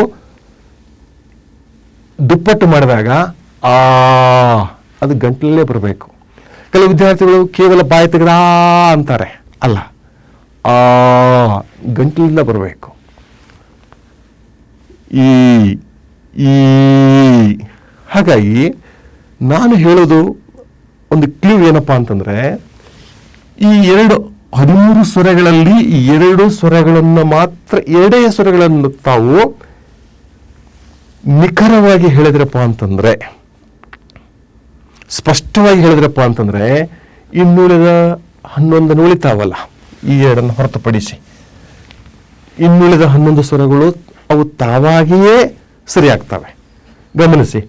ದುಪ್ಪಟ್ಟು ಮಾಡಿದಾಗ ಅದು ಗಂಟಲಲ್ಲೇ ಬರಬೇಕು. ಕೆಲವು ವಿದ್ಯಾರ್ಥಿಗಳು ಕೇವಲ ಬಾಯಿ ತೆಗೆದ ಅಂತಾರೆ, ಅಲ್ಲ, ಗಂಟಲಿಂದ ಬರಬೇಕು. ಹಾಗಾಗಿ ನಾನು ಹೇಳೋದು ಒಂದು ಕ್ಲೂ ಏನಪ್ಪಾ ಅಂತಂದ್ರೆ, ಈ 13 ಸ್ವರಗಳಲ್ಲಿ 2 ಸ್ವರಗಳನ್ನು ಮಾತ್ರ, 2 ಸ್ವರಗಳನ್ನು ತಾವು ನಿಖರವಾಗಿ ಹೇಳಿದ್ರಪ್ಪ ಅಂತಂದ್ರೆ, ಸ್ಪಷ್ಟವಾಗಿ ಹೇಳಿದ್ರಪ್ಪ ಅಂತಂದ್ರೆ, ಇನ್ನುಳಿದ 11 ಉಳಿತಾವಲ್ಲ, ಈ 2 ಹೊರತುಪಡಿಸಿ ಇನ್ನುಳಿದ 11 ಸ್ವರಗಳು ಅವು ತಾವಾಗಿಯೇ ಸರಿಯಾಗ್ತವೆ. ಗಮನಿಸಿ,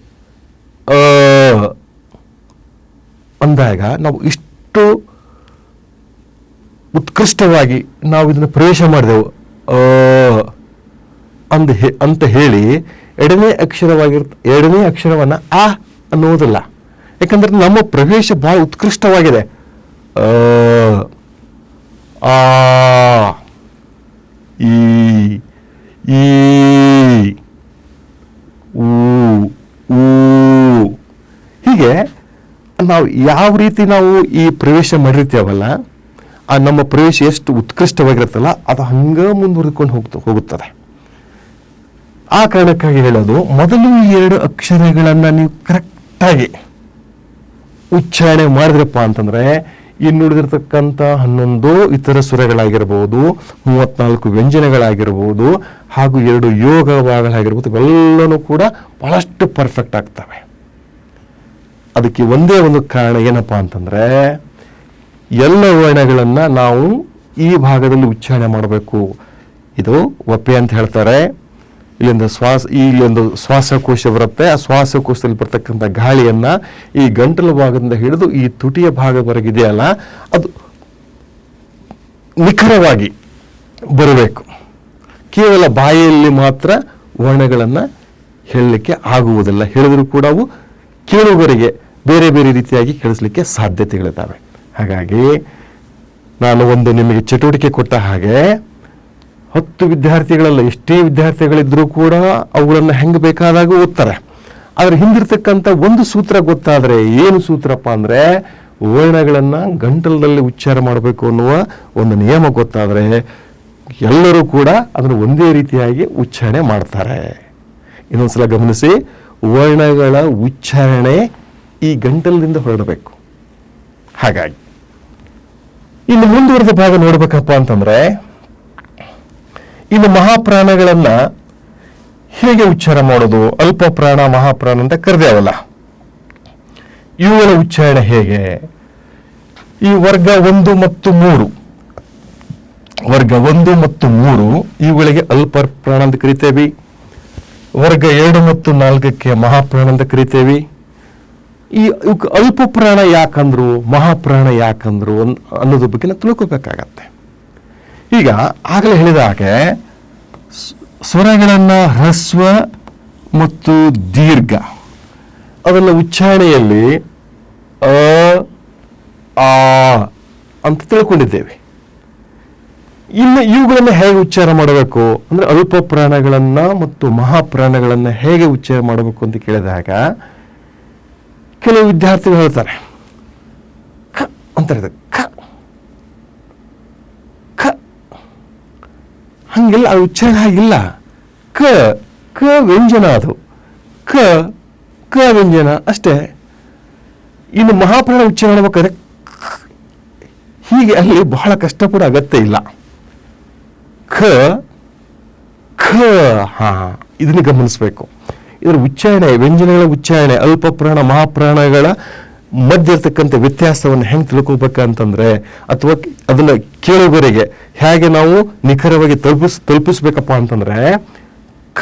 ಅಂದಾಗ ನಾವು ಇಷ್ಟು ಉತ್ಕೃಷ್ಟವಾಗಿ ನಾವು ಇದನ್ನು ಪ್ರವೇಶ ಮಾಡಿದೆವು ಅಂತ ಹೇಳಿ ಎರಡನೇ ಅಕ್ಷರವನ್ನ ಆ ಅನ್ನೋದಿಲ್ಲ. ಯಾಕಂದ್ರೆ ನಮ್ಮ ಪ್ರವೇಶ ಬಹಳ ಉತ್ಕೃಷ್ಟವಾಗಿದೆ. ಆ ಈ ಹೀಗೆ ನಾವು ಯಾವ ರೀತಿ ನಾವು ಈ ಪ್ರವೇಶ ಮಾಡಿರ್ತೀವಲ್ಲ, ಆ ನಮ್ಮ ಪ್ರವೇಶ ಎಷ್ಟು ಉತ್ಕೃಷ್ಟವಾಗಿರುತ್ತಲ್ಲ, ಅದು ಹಂಗ ಮುಂದುವರೆದುಕೊಂಡು ಹೋಗುತ್ತದೆ. ಆ ಕಾರಣಕ್ಕಾಗಿ ಹೇಳೋದು, ಮೊದಲು ಈ 2 ಅಕ್ಷರಗಳನ್ನ ನೀವು ಕರೆಕ್ಟಾಗಿ ಉಚ್ಚಾರಣೆ ಮಾಡಿದ್ರಪ್ಪ ಅಂತಂದ್ರೆ ಇನ್ನುಳಿದಿರ್ತಕ್ಕಂಥ 11 ಇತರ ಸ್ವರಗಳಾಗಿರ್ಬೋದು, 34 ವ್ಯಂಜನಗಳಾಗಿರ್ಬೋದು, ಹಾಗೂ 2 ಯೋಗ ಭಾಗಗಳಾಗಿರ್ಬೋದು, ಇವೆಲ್ಲನೂ ಕೂಡ ಬಹಳಷ್ಟು ಪರ್ಫೆಕ್ಟ್ ಆಗ್ತವೆ. ಅದಕ್ಕೆ ಒಂದೇ ಒಂದು ಕಾರಣ ಏನಪ್ಪಾ ಅಂತಂದ್ರೆ, ಎಲ್ಲ ವರ್ಣಗಳನ್ನು ನಾವು ಈ ಭಾಗದಲ್ಲಿ ಉಚ್ಚಾರಣೆ ಮಾಡಬೇಕು. ಇದು ಒಪ್ಪೆ ಅಂತ ಹೇಳ್ತಾರೆ. ಇಲ್ಲೊಂದು ಶ್ವಾಸಕೋಶ ಬರುತ್ತೆ. ಆ ಶ್ವಾಸಕೋಶದಲ್ಲಿ ಬರ್ತಕ್ಕಂಥ ಗಾಳಿಯನ್ನ ಈ ಗಂಟಲು ಭಾಗದಿಂದ ಹಿಡಿದು ಈ ತುಟಿಯ ಭಾಗವರೆಗಿದೆಯಲ್ಲ, ಅದು ನಿಖರವಾಗಿ ಬರಬೇಕು. ಕೇವಲ ಬಾಯಿಯಲ್ಲಿ ಮಾತ್ರ ವರ್ಣಗಳನ್ನು ಹೇಳಲಿಕ್ಕೆ ಆಗುವುದಿಲ್ಲ. ಹೇಳಿದರೂ ಕೂಡ ಅವು ಕೇಳುವವರಿಗೆ ಬೇರೆ ಬೇರೆ ರೀತಿಯಾಗಿ ಕೇಳಿಸ್ಲಿಕ್ಕೆ ಸಾಧ್ಯತೆಗಳಿದ್ದಾವೆ. ಹಾಗಾಗಿ ನಾನು ಒಂದು ನಿಮಗೆ ಚಟುವಟಿಕೆ ಕೊಟ್ಟ ಹಾಗೆ 10 ವಿದ್ಯಾರ್ಥಿಗಳಲ್ಲ, ಎಷ್ಟೇ ವಿದ್ಯಾರ್ಥಿಗಳಿದ್ರೂ ಕೂಡ ಅವುಗಳನ್ನು ಹೆಂಗೆ ಬೇಕಾದಾಗ ಓದ್ತಾರೆ. ಆದರೆ ಹಿಂದಿರ್ತಕ್ಕಂಥ ಒಂದು ಸೂತ್ರ ಗೊತ್ತಾದರೆ, ಏನು ಸೂತ್ರಪ್ಪ ಅಂದರೆ, ವರ್ಣಗಳನ್ನು ಗಂಟಲಲ್ಲಿ ಉಚ್ಚಾರ ಮಾಡಬೇಕು ಅನ್ನುವ ಒಂದು ನಿಯಮ ಗೊತ್ತಾದರೆ ಎಲ್ಲರೂ ಕೂಡ ಅದನ್ನು ಒಂದೇ ರೀತಿಯಾಗಿ ಉಚ್ಚಾರಣೆ ಮಾಡ್ತಾರೆ. ಇನ್ನೊಂದ್ಸಲ ಗಮನಿಸಿ, ವರ್ಣಗಳ ಉಚ್ಚಾರಣೆ ಈ ಗಂಟಲಿನಿಂದ ಹೊರಡಬೇಕು. ಹಾಗಾಗಿ ಇನ್ನು ಮುಂದುವರೆದ ಭಾಗ ನೋಡ್ಬೇಕಪ್ಪ ಅಂತಂದ್ರೆ, ಇನ್ನು ಮಹಾಪ್ರಾಣಗಳನ್ನ ಹೇಗೆ ಉಚ್ಚಾರ ಮಾಡೋದು? ಅಲ್ಪ ಪ್ರಾಣ, ಮಹಾಪ್ರಾಣ ಅಂತ ಕರೆದೇವಲ್ಲ, ಇವುಗಳ ಉಚ್ಚಾರಣೆ ಹೇಗೆ? ಈ ವರ್ಗ 1 ಮತ್ತು 3 ಇವುಗಳಿಗೆ ಅಲ್ಪ ಪ್ರಾಣ ಅಂತ ಕರಿತೇವೆ. ವರ್ಗ 2 ಮತ್ತು 4ಕ್ಕೆ ಮಹಾಪ್ರಾಣ ಅಂತ ಕರಿತೇವೆ. ಈ ಅಲ್ಪ ಪ್ರಾಣ ಯಾಕಂದ್ರು, ಮಹಾಪ್ರಾಣ ಯಾಕಂದ್ರು ಅನ್ನೋದ್ರ ಬಗ್ಗೆ ನಾವು ತಿಳ್ಕೋಬೇಕಾಗತ್ತೆ. ಈಗ ಆಗಲೇ ಹೇಳಿದ ಹಾಗೆ ಸ್ವರಗಳನ್ನ ಹ್ರಸ್ವ ಮತ್ತು ದೀರ್ಘ ಅದನ್ನ ಉಚ್ಚಾರಣೆಯಲ್ಲಿ ಅ ಆ ಅಂತ ತಿಳ್ಕೊಂಡಿದ್ದೇವೆ. ಇನ್ನು ಇವುಗಳನ್ನ ಹೇಗೆ ಉಚ್ಚಾರ ಮಾಡಬೇಕು ಅಂದ್ರೆ, ಅಲ್ಪ ಪ್ರಾಣಗಳನ್ನ ಮತ್ತು ಮಹಾಪ್ರಾಣಗಳನ್ನ ಹೇಗೆ ಉಚ್ಚಾರ ಮಾಡಬೇಕು ಅಂತ ಕೇಳಿದಾಗ ಕೆಲವು ವಿದ್ಯಾರ್ಥಿಗಳು ಹೇಳ್ತಾರೆ ಖ ಅಂತ ಹೇಳ್ತಾರೆ. ಖ ಹಂಗಿಲ್ಲ, ಅದು ಉಚ್ಚಾರಣೆ ಹಾಗಿಲ್ಲ. ಕ ವ್ಯಂಜನ, ಅದು ಕ ವ್ಯಂಜನ ಅಷ್ಟೇ. ಇನ್ನು ಮಹಾಪ್ರಾಣ ಉಚ್ಚಾರಣೆ ಮಾಡ್ಬೇಕಾದ್ರೆ ಹೀಗೆ ಅಲ್ಲಿ ಬಹಳ ಕಷ್ಟಪಡೋ ಅಗತ್ಯ ಇಲ್ಲ. ಇದನ್ನು ಗಮನಿಸಬೇಕು. ಇದರ ಉಚ್ಚಾರಣೆ, ವ್ಯಂಜನಗಳ ಉಚ್ಚಾರಣೆ, ಅಲ್ಪ ಪ್ರಾಣ ಮಹಾಪ್ರಾಣಗಳ ಮಧ್ಯ ಇರ್ತಕ್ಕಂಥ ವ್ಯತ್ಯಾಸವನ್ನು ಹೆಂಗೆ ತಿಳ್ಕೊಬೇಕಂತಂದ್ರೆ, ಅಥವಾ ಅದನ್ನ ಕೇಳುವವರೆಗೆ ಹೇಗೆ ನಾವು ನಿಖರವಾಗಿ ತಲುಪಿಸ್ಬೇಕಪ್ಪ ಅಂತಂದ್ರೆ, ಖ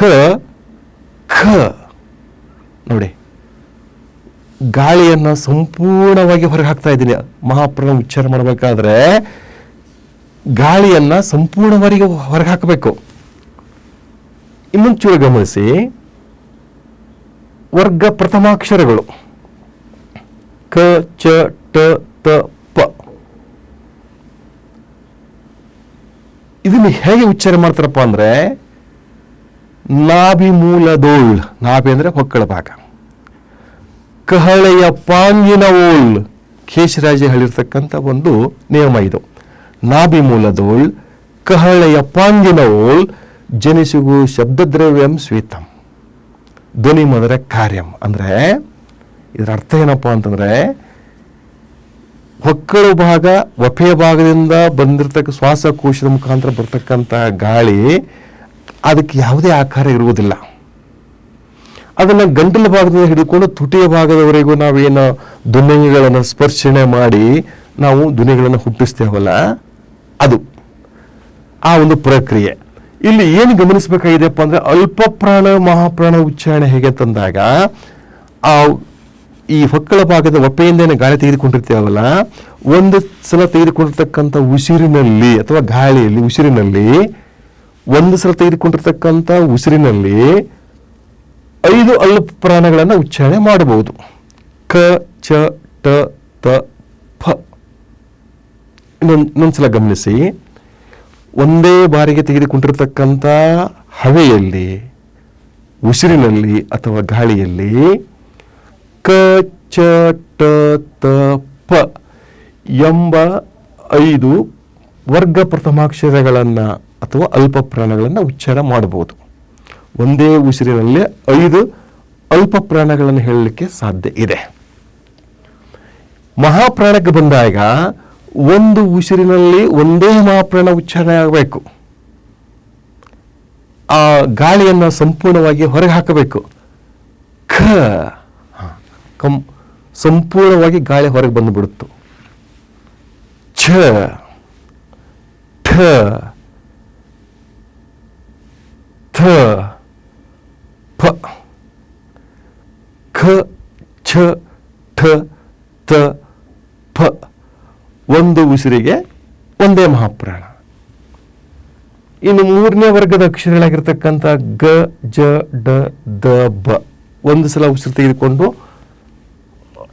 ನೋಡಿ, ಗಾಳಿಯನ್ನ ಸಂಪೂರ್ಣವಾಗಿ ಹೊರಗೆ ಹಾಕ್ತಾ ಇದ್ದೀನಿ. ಮಹಾಪ್ರಾಣ ಉಚ್ಚಾರ ಮಾಡಬೇಕಾದ್ರೆ ಗಾಳಿಯನ್ನ ಸಂಪೂರ್ಣವಾಗಿ ಹೊರಗೆ ಹಾಕಬೇಕು. ಇನ್ನೊಂದು ಚೂರು ಗಮನಿಸಿ, ವರ್ಗ ಪ್ರಥಮಾಕ್ಷರಗಳು ಕ ಚ ಟ ತ ಪ, ಇದನ್ನು ಹೇಗೆ ಉಚ್ಚಾರ ಮಾಡ್ತಾರಪ್ಪ ಅಂದ್ರೆ, ನಾಭಿ ಮೂಲದೋಳ್, ನಾಭಿ ಅಂದ್ರೆ ಹೊಕ್ಕಳ ಭಾಗ, ಕಹಳೆಯ ಪಾಂಗಿನ ಓಳ್, ಕೇಶರಾಜ ಹೇಳಿರ್ತಕ್ಕಂಥ ಒಂದು ನಿಯಮ ಇದು. ನಾಭಿ ಮೂಲದೋಳ್ ಕಹಳೆಯ ಪಾಂಗಿನ ಓಳ್ ಜನಿಸುಗು ಶಬ್ದದ್ರವ್ಯಂ ಸ್ವೀತಂ ಧ್ವನಿ ಮದರ ಕಾರ್ಯಂ. ಅಂದ್ರೆ ಇದರ ಅರ್ಥ ಏನಪ್ಪ ಅಂತಂದ್ರೆ, ಹೊಕ್ಕಳು ಭಾಗ, ವಪೆಯ ಭಾಗದಿಂದ ಬಂದಿರತಕ್ಕ ಶ್ವಾಸಕೋಶದ ಮುಖಾಂತರ ಬರ್ತಕ್ಕಂಥ ಗಾಳಿ, ಅದಕ್ಕೆ ಯಾವುದೇ ಆಕಾರ ಇರುವುದಿಲ್ಲ. ಅದನ್ನ ಗಂಟಲ ಭಾಗದಿಂದ ಹಿಡಿದುಕೊಂಡು ತುಟಿಯ ಭಾಗದವರೆಗೂ ನಾವೇನು ಧ್ವನಿಗಳನ್ನು ಸ್ಪರ್ಶನೆ ಮಾಡಿ ನಾವು ಧ್ವನಿಗಳನ್ನು ಹುಟ್ಟಿಸ್ತೇವಲ್ಲ, ಅದು ಆ ಒಂದು ಪ್ರಕ್ರಿಯೆ. ಇಲ್ಲಿ ಏನು ಗಮನಿಸಬೇಕಾಗಿದೆಯಪ್ಪ ಅಂದ್ರೆ, ಅಲ್ಪ ಪ್ರಾಣ ಮಹಾಪ್ರಾಣ ಉಚ್ಚಾರಣೆ ಹೇಗೆ ತಂದಾಗ, ಆ ಈ ಹೊಕ್ಕಳ ಭಾಗದ ಒಪ್ಪೆಯಿಂದ ಗಾಳಿ ತೆಗೆದುಕೊಂಡಿರ್ತೇವಲ್ಲ, ಒಂದು ಸಲ ತೆಗೆದುಕೊಂಡಿರ್ತಕ್ಕಂಥ ಉಸಿರಿನಲ್ಲಿ ಅಥವಾ ಗಾಳಿಯಲ್ಲಿ ಉಸಿರಿನಲ್ಲಿ ಒಂದು ಸಲ ತೆಗೆದುಕೊಂಡಿರ್ತಕ್ಕಂಥ ಉಸಿರಿನಲ್ಲಿ 5 ಅಲ್ಪ ಪ್ರಾಣಗಳನ್ನು ಉಚ್ಚಾರಣೆ ಮಾಡಬಹುದು. ಕ ಚ ಟ ತ ಫ. ಇನ್ನೊಂದ್ಸಲ ಗಮನಿಸಿ, ಒಂದೇ ಬಾರಿಗೆ ತೆಗೆದುಕೊಂಡಿರ್ತಕ್ಕಂಥ ಹವೆಯಲ್ಲಿ, ಉಸಿರಿನಲ್ಲಿ ಅಥವಾ ಗಾಳಿಯಲ್ಲಿ ಕ ಚ ಟ ತ ಪ ಎಂಬ 5 ವರ್ಗ ಪ್ರಥಮಾಕ್ಷರಗಳನ್ನು ಅಥವಾ ಅಲ್ಪ ಪ್ರಾಣಗಳನ್ನು ಉಚ್ಚಾರ ಮಾಡಬಹುದು. ಒಂದೇ ಉಸಿರಿನಲ್ಲಿ 5 ಅಲ್ಪ ಪ್ರಾಣಗಳನ್ನು ಹೇಳಲಿಕ್ಕೆ ಸಾಧ್ಯ ಇದೆ. ಮಹಾಪ್ರಾಣಕ್ಕೆ ಬಂದಾಗ ಒಂದು ಉಸಿರಿನಲ್ಲಿ ಒಂದೇ ಮಹಾಪ್ರಾಣ ಉಚ್ಚಾರಣೆ ಆಗಬೇಕು. ಆ ಗಾಳಿಯನ್ನು ಸಂಪೂರ್ಣವಾಗಿ ಹೊರಗೆ ಹಾಕಬೇಕು. ಸಂಪೂರ್ಣವಾಗಿ ಗಾಳಿ ಹೊರಗೆ ಬಂದುಬಿಡುತ್ತು. ಛ ಠ ಥ ಪ ಖ ಛ ಠ ತ ಪ. ಒಂದು ಉಸಿರಿಗೆ ಒಂದೇ ಮಹಾಪ್ರಾಣ. ಇನ್ನು ಮೂರನೇ ವರ್ಗದ ಅಕ್ಷರಗಳಾಗಿರ್ತಕ್ಕಂಥ ಗ ಜ ಡ ದ ಬ ಒಂದು ಸಲ ಉಸಿರು ತೆಗೆದುಕೊಂಡು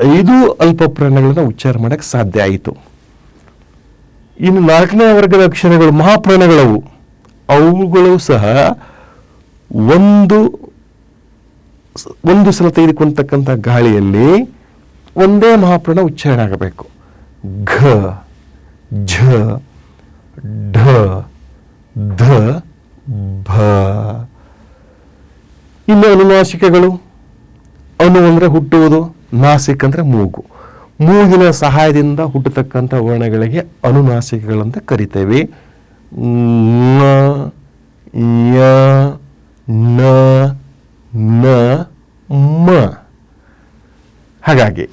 5 ಅಲ್ಪ ಪ್ರಾಣಗಳನ್ನು ಉಚ್ಚಾರ ಮಾಡಕ್ಕೆ ಸಾಧ್ಯ ಆಯಿತು. ಇನ್ನು 4ನೇ ವರ್ಗದ ಅಕ್ಷರಗಳು ಮಹಾಪ್ರಾಣಗಳವು. ಅವುಗಳು ಸಹ ಒಂದು ಸಲ ತೆಗೆದುಕೊಂಡತಕ್ಕಂಥ ಗಾಳಿಯಲ್ಲಿ ಒಂದೇ ಮಹಾಪ್ರಾಣ ಉಚ್ಚಾರಣೆ ಆಗಬೇಕು. ಘ ಝ ಢ ಧ ಭ. ಇನ್ನು ಅನುನಾಸಿಕಗಳು. ಅನು ಅಂದರೆ ಹುಟ್ಟುವುದು, ನಾಸಿಕ್ ಅಂದರೆ ಮೂಗು. ಮೂಗಿನ ಸಹಾಯದಿಂದ ಹುಟ್ಟತಕ್ಕಂಥ ವರ್ಣಗಳಿಗೆ ಅನುನಾಸಿಕಗಳಂತ ಕರಿತೇವೆ. ನ ಯ ನ ನ ಮ. ಹಾಗಾಗಿ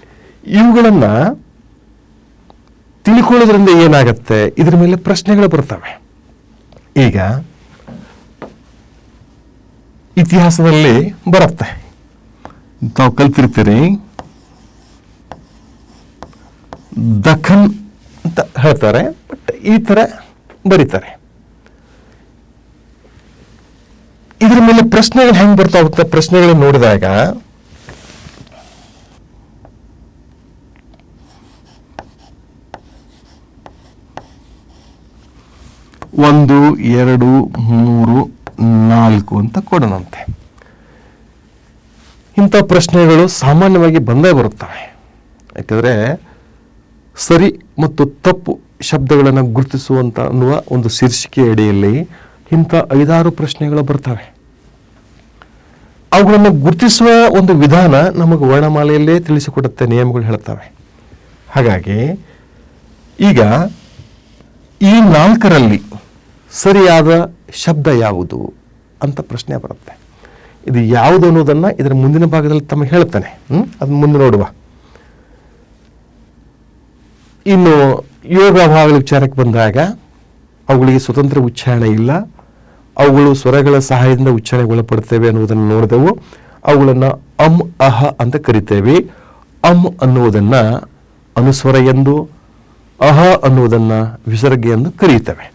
ಇವುಗಳನ್ನು ತಿಳ್ಕೊಳ್ಳೋದ್ರಿಂದ ಏನಾಗತ್ತೆ, ಇದ್ರ ಮೇಲೆ ಪ್ರಶ್ನೆಗಳು ಬರ್ತವೆ. ಈಗ ಇತಿಹಾಸದಲ್ಲಿ ಬರುತ್ತೆ, ತಾವು ಕಲ್ತಿರ್ತೀರಿ, ದಖನ್ ಅಂತ ಹೇಳ್ತಾರೆ, ಬಟ್ ಈ ಥರ ಬರೀತಾರೆ. ಇದ್ರ ಮೇಲೆ ಪ್ರಶ್ನೆಗಳು ಹೆಂಗೆ ಬರ್ತಾ ಹೋಗುತ್ತೆ, ಪ್ರಶ್ನೆಗಳು ನೋಡಿದಾಗ 1 2 3 4 ಅಂತ ಕೊಡೋಣಂತೆ. ಇಂಥ ಪ್ರಶ್ನೆಗಳು ಸಾಮಾನ್ಯವಾಗಿ ಬಂದೇ ಬರುತ್ತವೆ. ಯಾಕಂದರೆ ಸರಿ ಮತ್ತು ತಪ್ಪು ಶಬ್ದಗಳನ್ನು ಗುರುತಿಸುವಂತ ಅನ್ನುವ ಒಂದು ಶೀರ್ಷಿಕೆ ಅಡಿಯಲ್ಲಿ ಇಂಥ 5-6 ಪ್ರಶ್ನೆಗಳು ಬರ್ತವೆ. ಅವುಗಳನ್ನು ಗುರುತಿಸುವ ಒಂದು ವಿಧಾನ ನಮಗೆ ವರ್ಣಮಾಲೆಯಲ್ಲೇ ತಿಳಿಸಿಕೊಡುತ್ತೆ, ನಿಯಮಗಳು ಹೇಳ್ತವೆ. ಹಾಗಾಗಿ ಈಗ ಈ 4ರಲ್ಲಿ ಸರಿಯಾದ ಶಬ್ದ ಯಾವುದು ಅಂತ ಪ್ರಶ್ನೆ ಬರುತ್ತೆ. ಇದು ಯಾವುದು ಅನ್ನೋದನ್ನು ಇದರ ಮುಂದಿನ ಭಾಗದಲ್ಲಿ ತಮಗೆ ಹೇಳ್ತಾನೆ, ಅದನ್ನ ಮುಂದೆ ನೋಡುವ. ಇನ್ನು ಯೋಗ ಭಾಗಗಳ ವಿಚಾರಕ್ಕೆ ಬಂದಾಗ ಅವುಗಳಿಗೆ ಸ್ವತಂತ್ರ ಉಚ್ಚಾರಣೆ ಇಲ್ಲ, ಅವುಗಳು ಸ್ವರಗಳ ಸಹಾಯದಿಂದ ಉಚ್ಚಾರಣೆಗೆ ಒಳಪಡ್ತೇವೆ ಅನ್ನುವುದನ್ನು ನೋಡಿದೆವು. ಅವುಗಳನ್ನು ಅಮ್ ಅಹ ಅಂತ ಕರಿತೇವೆ. ಅಮ್ ಅನ್ನುವುದನ್ನು ಅನುಸ್ವರ ಎಂದು, ಅಹ ಅನ್ನುವುದನ್ನು ವಿಸರ್ಗ ಎಂದು ಕರೆಯುತ್ತೇವೆ.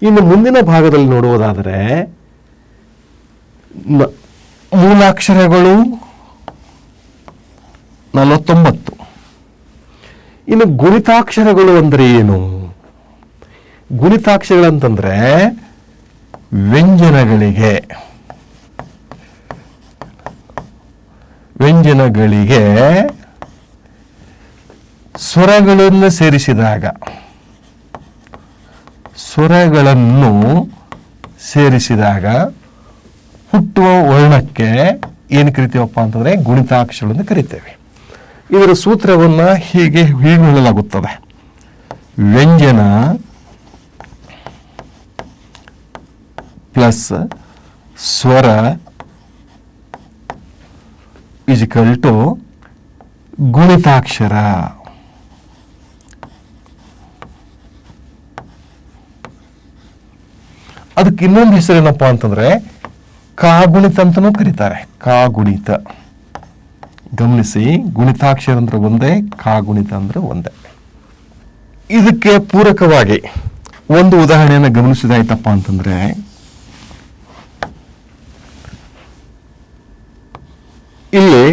ಇನ್ನು ಮುಂದಿನ ಭಾಗದಲ್ಲಿ ನೋಡುವುದಾದರೆ ಮೂಲಾಕ್ಷರಗಳು 49. ಇನ್ನು ಗುಣಿತಾಕ್ಷರಗಳು ಅಂದರೆ ಏನು? ಗುಣಿತಾಕ್ಷರಗಳಂತಂದ್ರೆ ವ್ಯಂಜನಗಳಿಗೆ ಸ್ವರಗಳನ್ನು ಸೇರಿಸಿದಾಗ ಹುಟ್ಟುವ ವರ್ಣಕ್ಕೆ ಏನು ಕರಿತೀವಪ್ಪ ಅಂತಂದ್ರೆ ಗುಣಿತಾಕ್ಷರಗಳನ್ನು ಕರಿತೇವೆ. ಇದರ ಸೂತ್ರವನ್ನು ಹೀಗೆ ಹೇಳಲಾಗುತ್ತದೆ: ವ್ಯಂಜನ ಪ್ಲಸ್ ಸ್ವರ ಈಕ್ವಲ್ ಟು ಗುಣಿತಾಕ್ಷರ. ಅದಕ್ಕೆ ಇನ್ನೊಂದು ಹೆಸರೇನಪ್ಪ ಅಂತಂದ್ರೆ ಕಾಗುಣಿತ ಅಂತಲೂ ಕರೀತಾರೆ. ಕಾಗುಣಿತ. ಗಮನಿಸಿ, ಗುಣಿತಾಕ್ಷರ ಅಂದ್ರೆ ಒಂದೇ, ಕಾಗುಣಿತ ಅಂದ್ರೆ ಒಂದೇ. ಇದಕ್ಕೆ ಪೂರಕವಾಗಿ ಒಂದು ಉದಾಹರಣೆಯನ್ನು ಗಮನಿಸಿದಾಯ್ತಪ್ಪ ಅಂತಂದ್ರೆ, ಇಲ್ಲಿ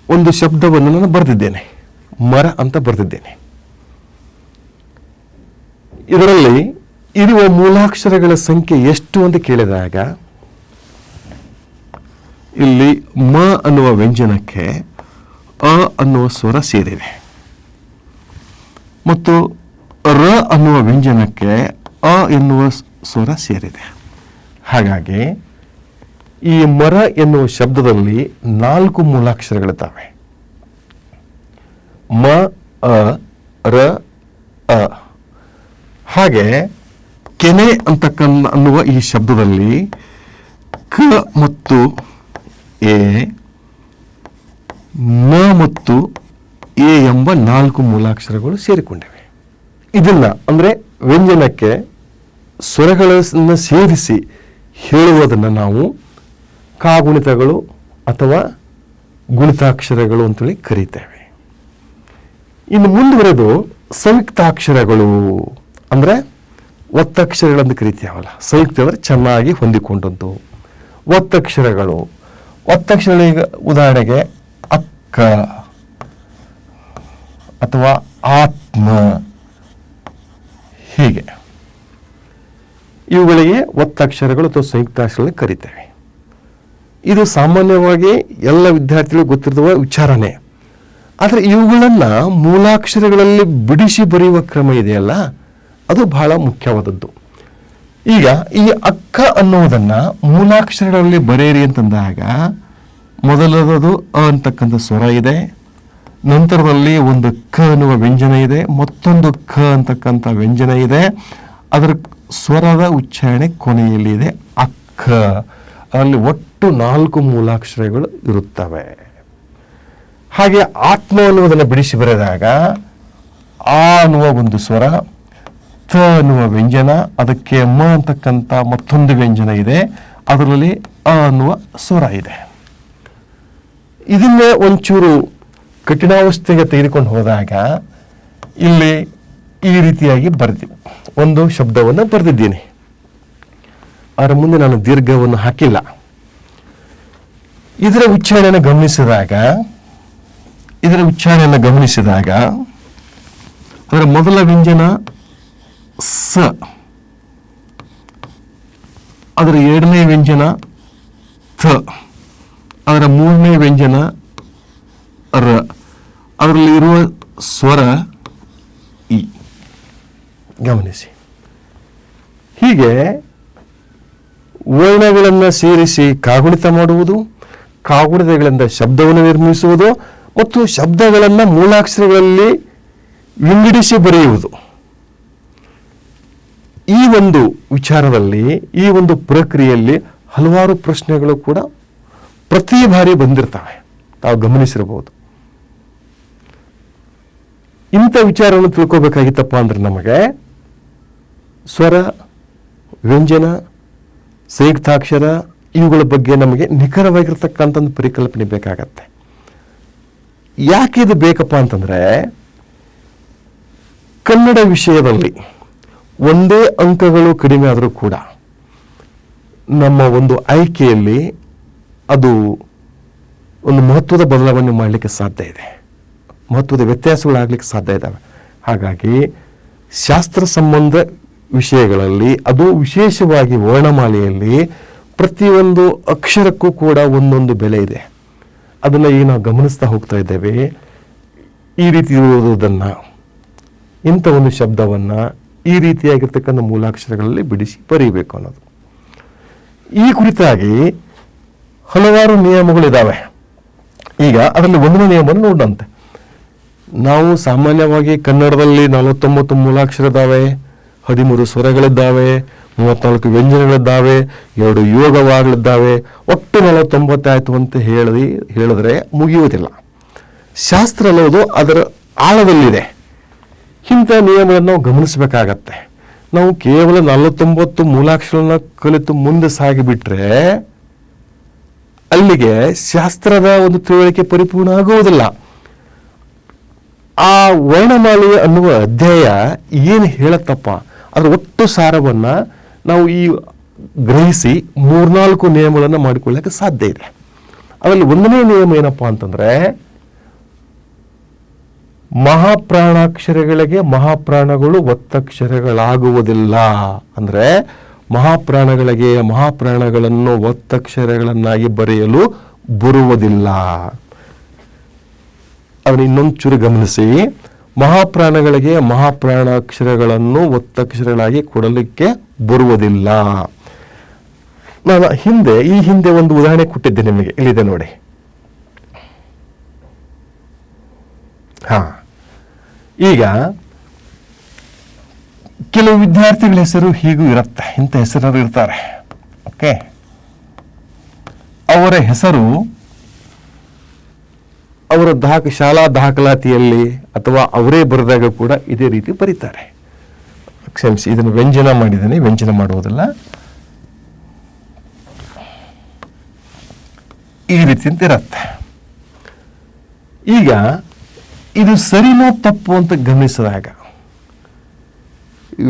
ಒಂದು ಶಬ್ದವನ್ನು ನಾನು ಬರೆದಿದ್ದೇನೆ, ಮರ ಅಂತ ಬರೆದಿದ್ದೇನೆ. ಇದರಲ್ಲಿ ಇರುವ ಮೂಲಾಕ್ಷರಗಳ ಸಂಖ್ಯೆ ಎಷ್ಟು ಅಂತ ಕೇಳಿದಾಗ ಇಲ್ಲಿ ಮ ಅನ್ನುವ ವ್ಯಂಜನಕ್ಕೆ ಅ ಅನ್ನುವ ಸ್ವರ ಸೇರಿದೆ ಮತ್ತು ರ ಅನ್ನುವ ವ್ಯಂಜನಕ್ಕೆ ಅ ಎನ್ನುವ ಸ್ವರ ಸೇರಿದೆ. ಹಾಗಾಗಿ ಈ ಮರ ಎನ್ನುವ ಶಬ್ದದಲ್ಲಿ 4 ಮೂಲಾಕ್ಷರಗಳಿದ್ದಾವೆ. ಮ, ಅ, ರ ಅ. ಹಾಗೆ ಕೆನೆ ಅನ್ನುವ ಈ ಶಬ್ದದಲ್ಲಿ ಕ ಮತ್ತು ಎ, ನ ಮತ್ತು ಎ ಎಂಬ 4 ಮೂಲಾಕ್ಷರಗಳು ಸೇರಿಕೊಂಡಿವೆ. ಇದನ್ನ ಅಂದ್ರೆ ವ್ಯಂಜನಕ್ಕೆ ಸ್ವರಗಳನ್ನು ಸೇರಿಸಿ ಹೇಳುವುದನ್ನು ನಾವು ಕಾಗುಣಿತಗಳು ಅಥವಾ ಗುಣಿತಾಕ್ಷರಗಳು ಅಂತೇಳಿ ಕರೀತೇವೆ. ಇನ್ನು ಮುಂದುವರೆದು ಸಂಯುಕ್ತಾಕ್ಷರಗಳು ಅಂದ್ರೆ ಒತ್ತಕ್ಷರಗಳನ್ನು ಕರಿತೀವಲ್ಲ. ಸಂಯುಕ್ತ ಅಂದರೆ ಚೆನ್ನಾಗಿ ಹೊಂದಿಕೊಂಡದ್ದು. ಒತ್ತಕ್ಷರಗಳು ಒತ್ತಕ್ಷರಗಳಿಗೆ ಉದಾಹರಣೆಗೆ ಅಕ್ಕ ಅಥವಾ ಆತ್ಮ, ಹೀಗೆ ಇವುಗಳಿಗೆ ಒತ್ತಕ್ಷರಗಳು ಅಥವಾ ಸಂಯುಕ್ತಾಕ್ಷರಗಳನ್ನು ಕರಿತೇವೆ. ಇದು ಸಾಮಾನ್ಯವಾಗಿ ಎಲ್ಲ ವಿದ್ಯಾರ್ಥಿಗಳು ಗೊತ್ತಿರುವ ವಿಚಾರನೆ. ಆದರೆ ಇವುಗಳನ್ನು ಮೂಲಾಕ್ಷರಗಳಲ್ಲಿ ಬಿಡಿಸಿ ಬರೆಯುವ ಕ್ರಮ ಇದೆಯಲ್ಲ, ಅದು ಬಹಳ ಮುಖ್ಯವಾದದ್ದು. ಈಗ ಈ ಅಕ್ಕ ಅನ್ನುವುದನ್ನ ಮೂಲಾಕ್ಷರಗಳಲ್ಲಿ ಬರೆಯಿರಿ ಅಂತಂದಾಗ ಮೊದಲದು ಅ ಅಂತಕ್ಕಂಥ ಸ್ವರ ಇದೆ, ನಂತರದಲ್ಲಿ ಒಂದು ಕ ಅನ್ನುವ ವ್ಯಂಜನ ಇದೆ, ಮತ್ತೊಂದು ಕ ಅಂತಕ್ಕಂಥ ವ್ಯಂಜನ ಇದೆ, ಅದರ ಸ್ವರದ ಉಚ್ಚಾರಣೆ ಕೊನೆಯಲ್ಲಿ ಇದೆ ಅಕ್ಕ. ಅಲ್ಲಿ ಒಟ್ಟು 4 ಮೂಲಾಕ್ಷರಗಳು ಇರುತ್ತವೆ. ಹಾಗೆ ಆತ್ಮ ಅನ್ನುವುದನ್ನು ಬಿಡಿಸಿ ಬರೆದಾಗ ಆ ಅನ್ನುವ ಒಂದು ಸ್ವರ, ತ ಅನ್ನುವ ವ್ಯಂಜನ, ಅದಕ್ಕೆ ಮ ಅಂತಕ್ಕಂಥ ಮತ್ತೊಂದು ವ್ಯಂಜನ ಇದೆ, ಅದರಲ್ಲಿ ಅ ಅನ್ನುವ ಸ್ವರ ಇದೆ. ಇದನ್ನೇ ಒಂಚೂರು ಕಠಿಣಾವಸ್ಥೆಗೆ ತೆಗೆದುಕೊಂಡು ಹೋದಾಗ ಇಲ್ಲಿ ಈ ರೀತಿಯಾಗಿ ಬರೆದಿವಿ. ಒಂದು ಶಬ್ದವನ್ನು ಬರೆದಿದ್ದೀನಿ, ಅದರ ಮುಂದೆ ನಾನು ದೀರ್ಘವನ್ನು ಹಾಕಿಲ್ಲ. ಇದರ ಉಚ್ಚಾರಣೆಯನ್ನು ಗಮನಿಸಿದಾಗ ಅದರ ಮೊದಲ ವ್ಯಂಜನ ಸ, ಅದರ ಎರಡನೇ ವ್ಯಂಜನ ಥ, ಅದರ ಮೂರನೇ ವ್ಯಂಜನ ರ, ಅದರಲ್ಲಿ ಇರುವ ಸ್ವರ ಇ. ಗಮನಿಸಿ, ಹೀಗೆ ವರ್ಣಗಳನ್ನು ಸೇರಿಸಿ ಕಾಗುಣಿತ ಮಾಡುವುದು, ಕಾಗುಣಿತಗಳಿಂದ ಶಬ್ದವನ್ನು ನಿರ್ಮಿಸುವುದು ಮತ್ತು ಶಬ್ದಗಳನ್ನು ಮೂಲಾಕ್ಷರಗಳಲ್ಲಿ ವಿಂಗಡಿಸಿ ಬರೆಯುವುದು. ಈ ಒಂದು ವಿಚಾರದಲ್ಲಿ, ಈ ಒಂದು ಪ್ರಕ್ರಿಯೆಯಲ್ಲಿ ಹಲವಾರು ಪ್ರಶ್ನೆಗಳು ಕೂಡ ಪ್ರತಿ ಬಾರಿ ಬಂದಿರ್ತವೆ, ತಾವು ಗಮನಿಸಿರಬಹುದು. ಇಂಥ ವಿಚಾರವನ್ನು ತಿಳ್ಕೋಬೇಕಾಗಿತ್ತಪ್ಪ ಅಂದ್ರೆ ನಮಗೆ ಸ್ವರ, ವ್ಯಂಜನ, ಸಂಯುಕ್ತಾಕ್ಷರ ಇವುಗಳ ಬಗ್ಗೆ ನಮಗೆ ನಿಖರವಾಗಿರ್ತಕ್ಕಂಥ ಒಂದು ಪರಿಕಲ್ಪನೆ ಬೇಕಾಗತ್ತೆ. ಯಾಕೆ ಇದು ಬೇಕಪ್ಪ ಅಂತಂದ್ರೆ, ಕನ್ನಡ ವಿಷಯದಲ್ಲಿ ಒಂದೇ ಅಂಕಗಳು ಕಡಿಮೆ ಆದರೂ ಕೂಡ ನಮ್ಮ ಒಂದು ಆಯ್ಕೆಯಲ್ಲಿ ಅದು ಒಂದು ಮಹತ್ವದ ಬದಲಾವಣೆ ಮಾಡಲಿಕ್ಕೆ ಸಾಧ್ಯ ಇದೆ, ಮಹತ್ವದ ವ್ಯತ್ಯಾಸಗಳಾಗಲಿಕ್ಕೆ ಸಾಧ್ಯ ಇದ್ದಾವೆ. ಹಾಗಾಗಿ ಶಾಸ್ತ್ರ ಸಂಬಂಧ ವಿಷಯಗಳಲ್ಲಿ, ಅದು ವಿಶೇಷವಾಗಿ ವರ್ಣಮಾಲೆಯಲ್ಲಿ ಪ್ರತಿಯೊಂದು ಅಕ್ಷರಕ್ಕೂ ಕೂಡ ಒಂದೊಂದು ಬೆಲೆ ಇದೆ. ಅದನ್ನು ಈಗ ನಾವು ಗಮನಿಸ್ತಾ ಹೋಗ್ತಾ ಇದ್ದೇವೆ. ಈ ರೀತಿ ಇರುವುದನ್ನು, ಇಂಥ ಒಂದು ಶಬ್ದವನ್ನು ಈ ರೀತಿಯಾಗಿರ್ತಕ್ಕಂಥ ಮೂಲಾಕ್ಷರಗಳಲ್ಲಿ ಬಿಡಿಸಿ ಬರೀಬೇಕು ಅನ್ನೋದು. ಈ ಕುರಿತಾಗಿ ಹಲವಾರು ನಿಯಮಗಳಿದ್ದಾವೆ. ಈಗ ಅದರಲ್ಲಿ ಒಂದನೇ ನಿಯಮವನ್ನು ನೋಡಂತೆ. ನಾವು ಸಾಮಾನ್ಯವಾಗಿ ಕನ್ನಡದಲ್ಲಿ 49 ಮೂಲಾಕ್ಷರ ಇದ್ದಾವೆ, 13 ಸ್ವರಗಳಿದ್ದಾವೆ, 34 ವ್ಯಂಜನಗಳಿದ್ದಾವೆ, 2 ಯೋಗವಾಗಳಿದ್ದಾವೆ, ಒಟ್ಟು 49 ಆಯಿತು ಅಂತ ಹೇಳಿದ್ರೆ ಮುಗಿಯುವುದಿಲ್ಲ. ಶಾಸ್ತ್ರ ಅನ್ನೋದು ಅದರ ಆಳದಲ್ಲಿದೆ. ಇಂಥ ನಿಯಮಗಳನ್ನು ನಾವು ಗಮನಿಸಬೇಕಾಗತ್ತೆ. ನಾವು ಕೇವಲ 49 ಮೂಲಾಕ್ಷರಗಳನ್ನ ಕಲಿತು ಮುಂದೆ ಸಾಗಿಬಿಟ್ರೆ ಅಲ್ಲಿಗೆ ಶಾಸ್ತ್ರದ ಒಂದು ತಿಳುವಳಿಕೆ ಪರಿಪೂರ್ಣ ಆಗುವುದಿಲ್ಲ. ಆ ವರ್ಣಮಾಲೆ ಅನ್ನುವ ಅಧ್ಯಾಯ ಏನು ಹೇಳತ್ತಪ್ಪ, ಅದರ ಒಟ್ಟು ಸಾರವನ್ನ ನಾವು ಈ ಗ್ರಹಿಸಿ 3-4 ನಿಯಮಗಳನ್ನು ಮಾಡಿಕೊಳ್ಳಕ್ಕೆ ಸಾಧ್ಯ ಇದೆ. ಅದರಲ್ಲಿ ಒಂದನೇ ನಿಯಮ ಏನಪ್ಪಾ ಅಂತಂದ್ರೆ, ಮಹಾಪ್ರಾಣಾಕ್ಷರಗಳಿಗೆ ಮಹಾಪ್ರಾಣಗಳು ಒತ್ತಕ್ಷರಗಳಾಗುವುದಿಲ್ಲ. ಅಂದ್ರೆ ಮಹಾಪ್ರಾಣಗಳಿಗೆ ಮಹಾಪ್ರಾಣಗಳನ್ನು ಒತ್ತಕ್ಷರಗಳನ್ನಾಗಿ ಬರೆಯಲು ಬರುವುದಿಲ್ಲ. ಅದನ್ನು ಇನ್ನೊಂದು ಚೂರು ಗಮನಿಸಿ. ಮಹಾಪ್ರಾಣಗಳಿಗೆ ಮಹಾಪ್ರಾಣಾಕ್ಷರಗಳನ್ನು ಒತ್ತಕ್ಷರಗಳಾಗಿ ಕೊಡಲಿಕ್ಕೆ ಬರುವುದಿಲ್ಲ. ನಾನು ಈ ಹಿಂದೆ ಒಂದು ಉದಾಹರಣೆ ಕೊಟ್ಟಿದ್ದೆ ನಿಮಗೆ, ಇಲ್ಲಿದೆ ನೋಡಿ. ಈಗ ಕೆಲವು ವಿದ್ಯಾರ್ಥಿಗಳ ಹೆಸರು ಹೀಗೂ ಇರುತ್ತೆ, ಇಂಥ ಹೆಸರು ಇರ್ತಾರೆ. ಓಕೆ, ಅವರ ಹೆಸರು ಅವರ ಶಾಲಾ ದಾಖಲಾತಿಯಲ್ಲಿ ಅಥವಾ ಅವರೇ ಬರೆದಾಗ ಕೂಡ ಇದೇ ರೀತಿ ಬರೀತಾರೆ. ಕ್ಷಮಿಸಿ, ಇದನ್ನು ವ್ಯಂಜನ ಮಾಡಿದ್ದೇನೆ, ವ್ಯಂಜನ ಮಾಡುವುದಿಲ್ಲ. ಈ ರೀತಿ ಅಂತ ಇರುತ್ತೆ. ಈಗ ಇದು ಸರಿನೋ ತಪ್ಪು ಅಂತ ಗಮನಿಸಿದಾಗ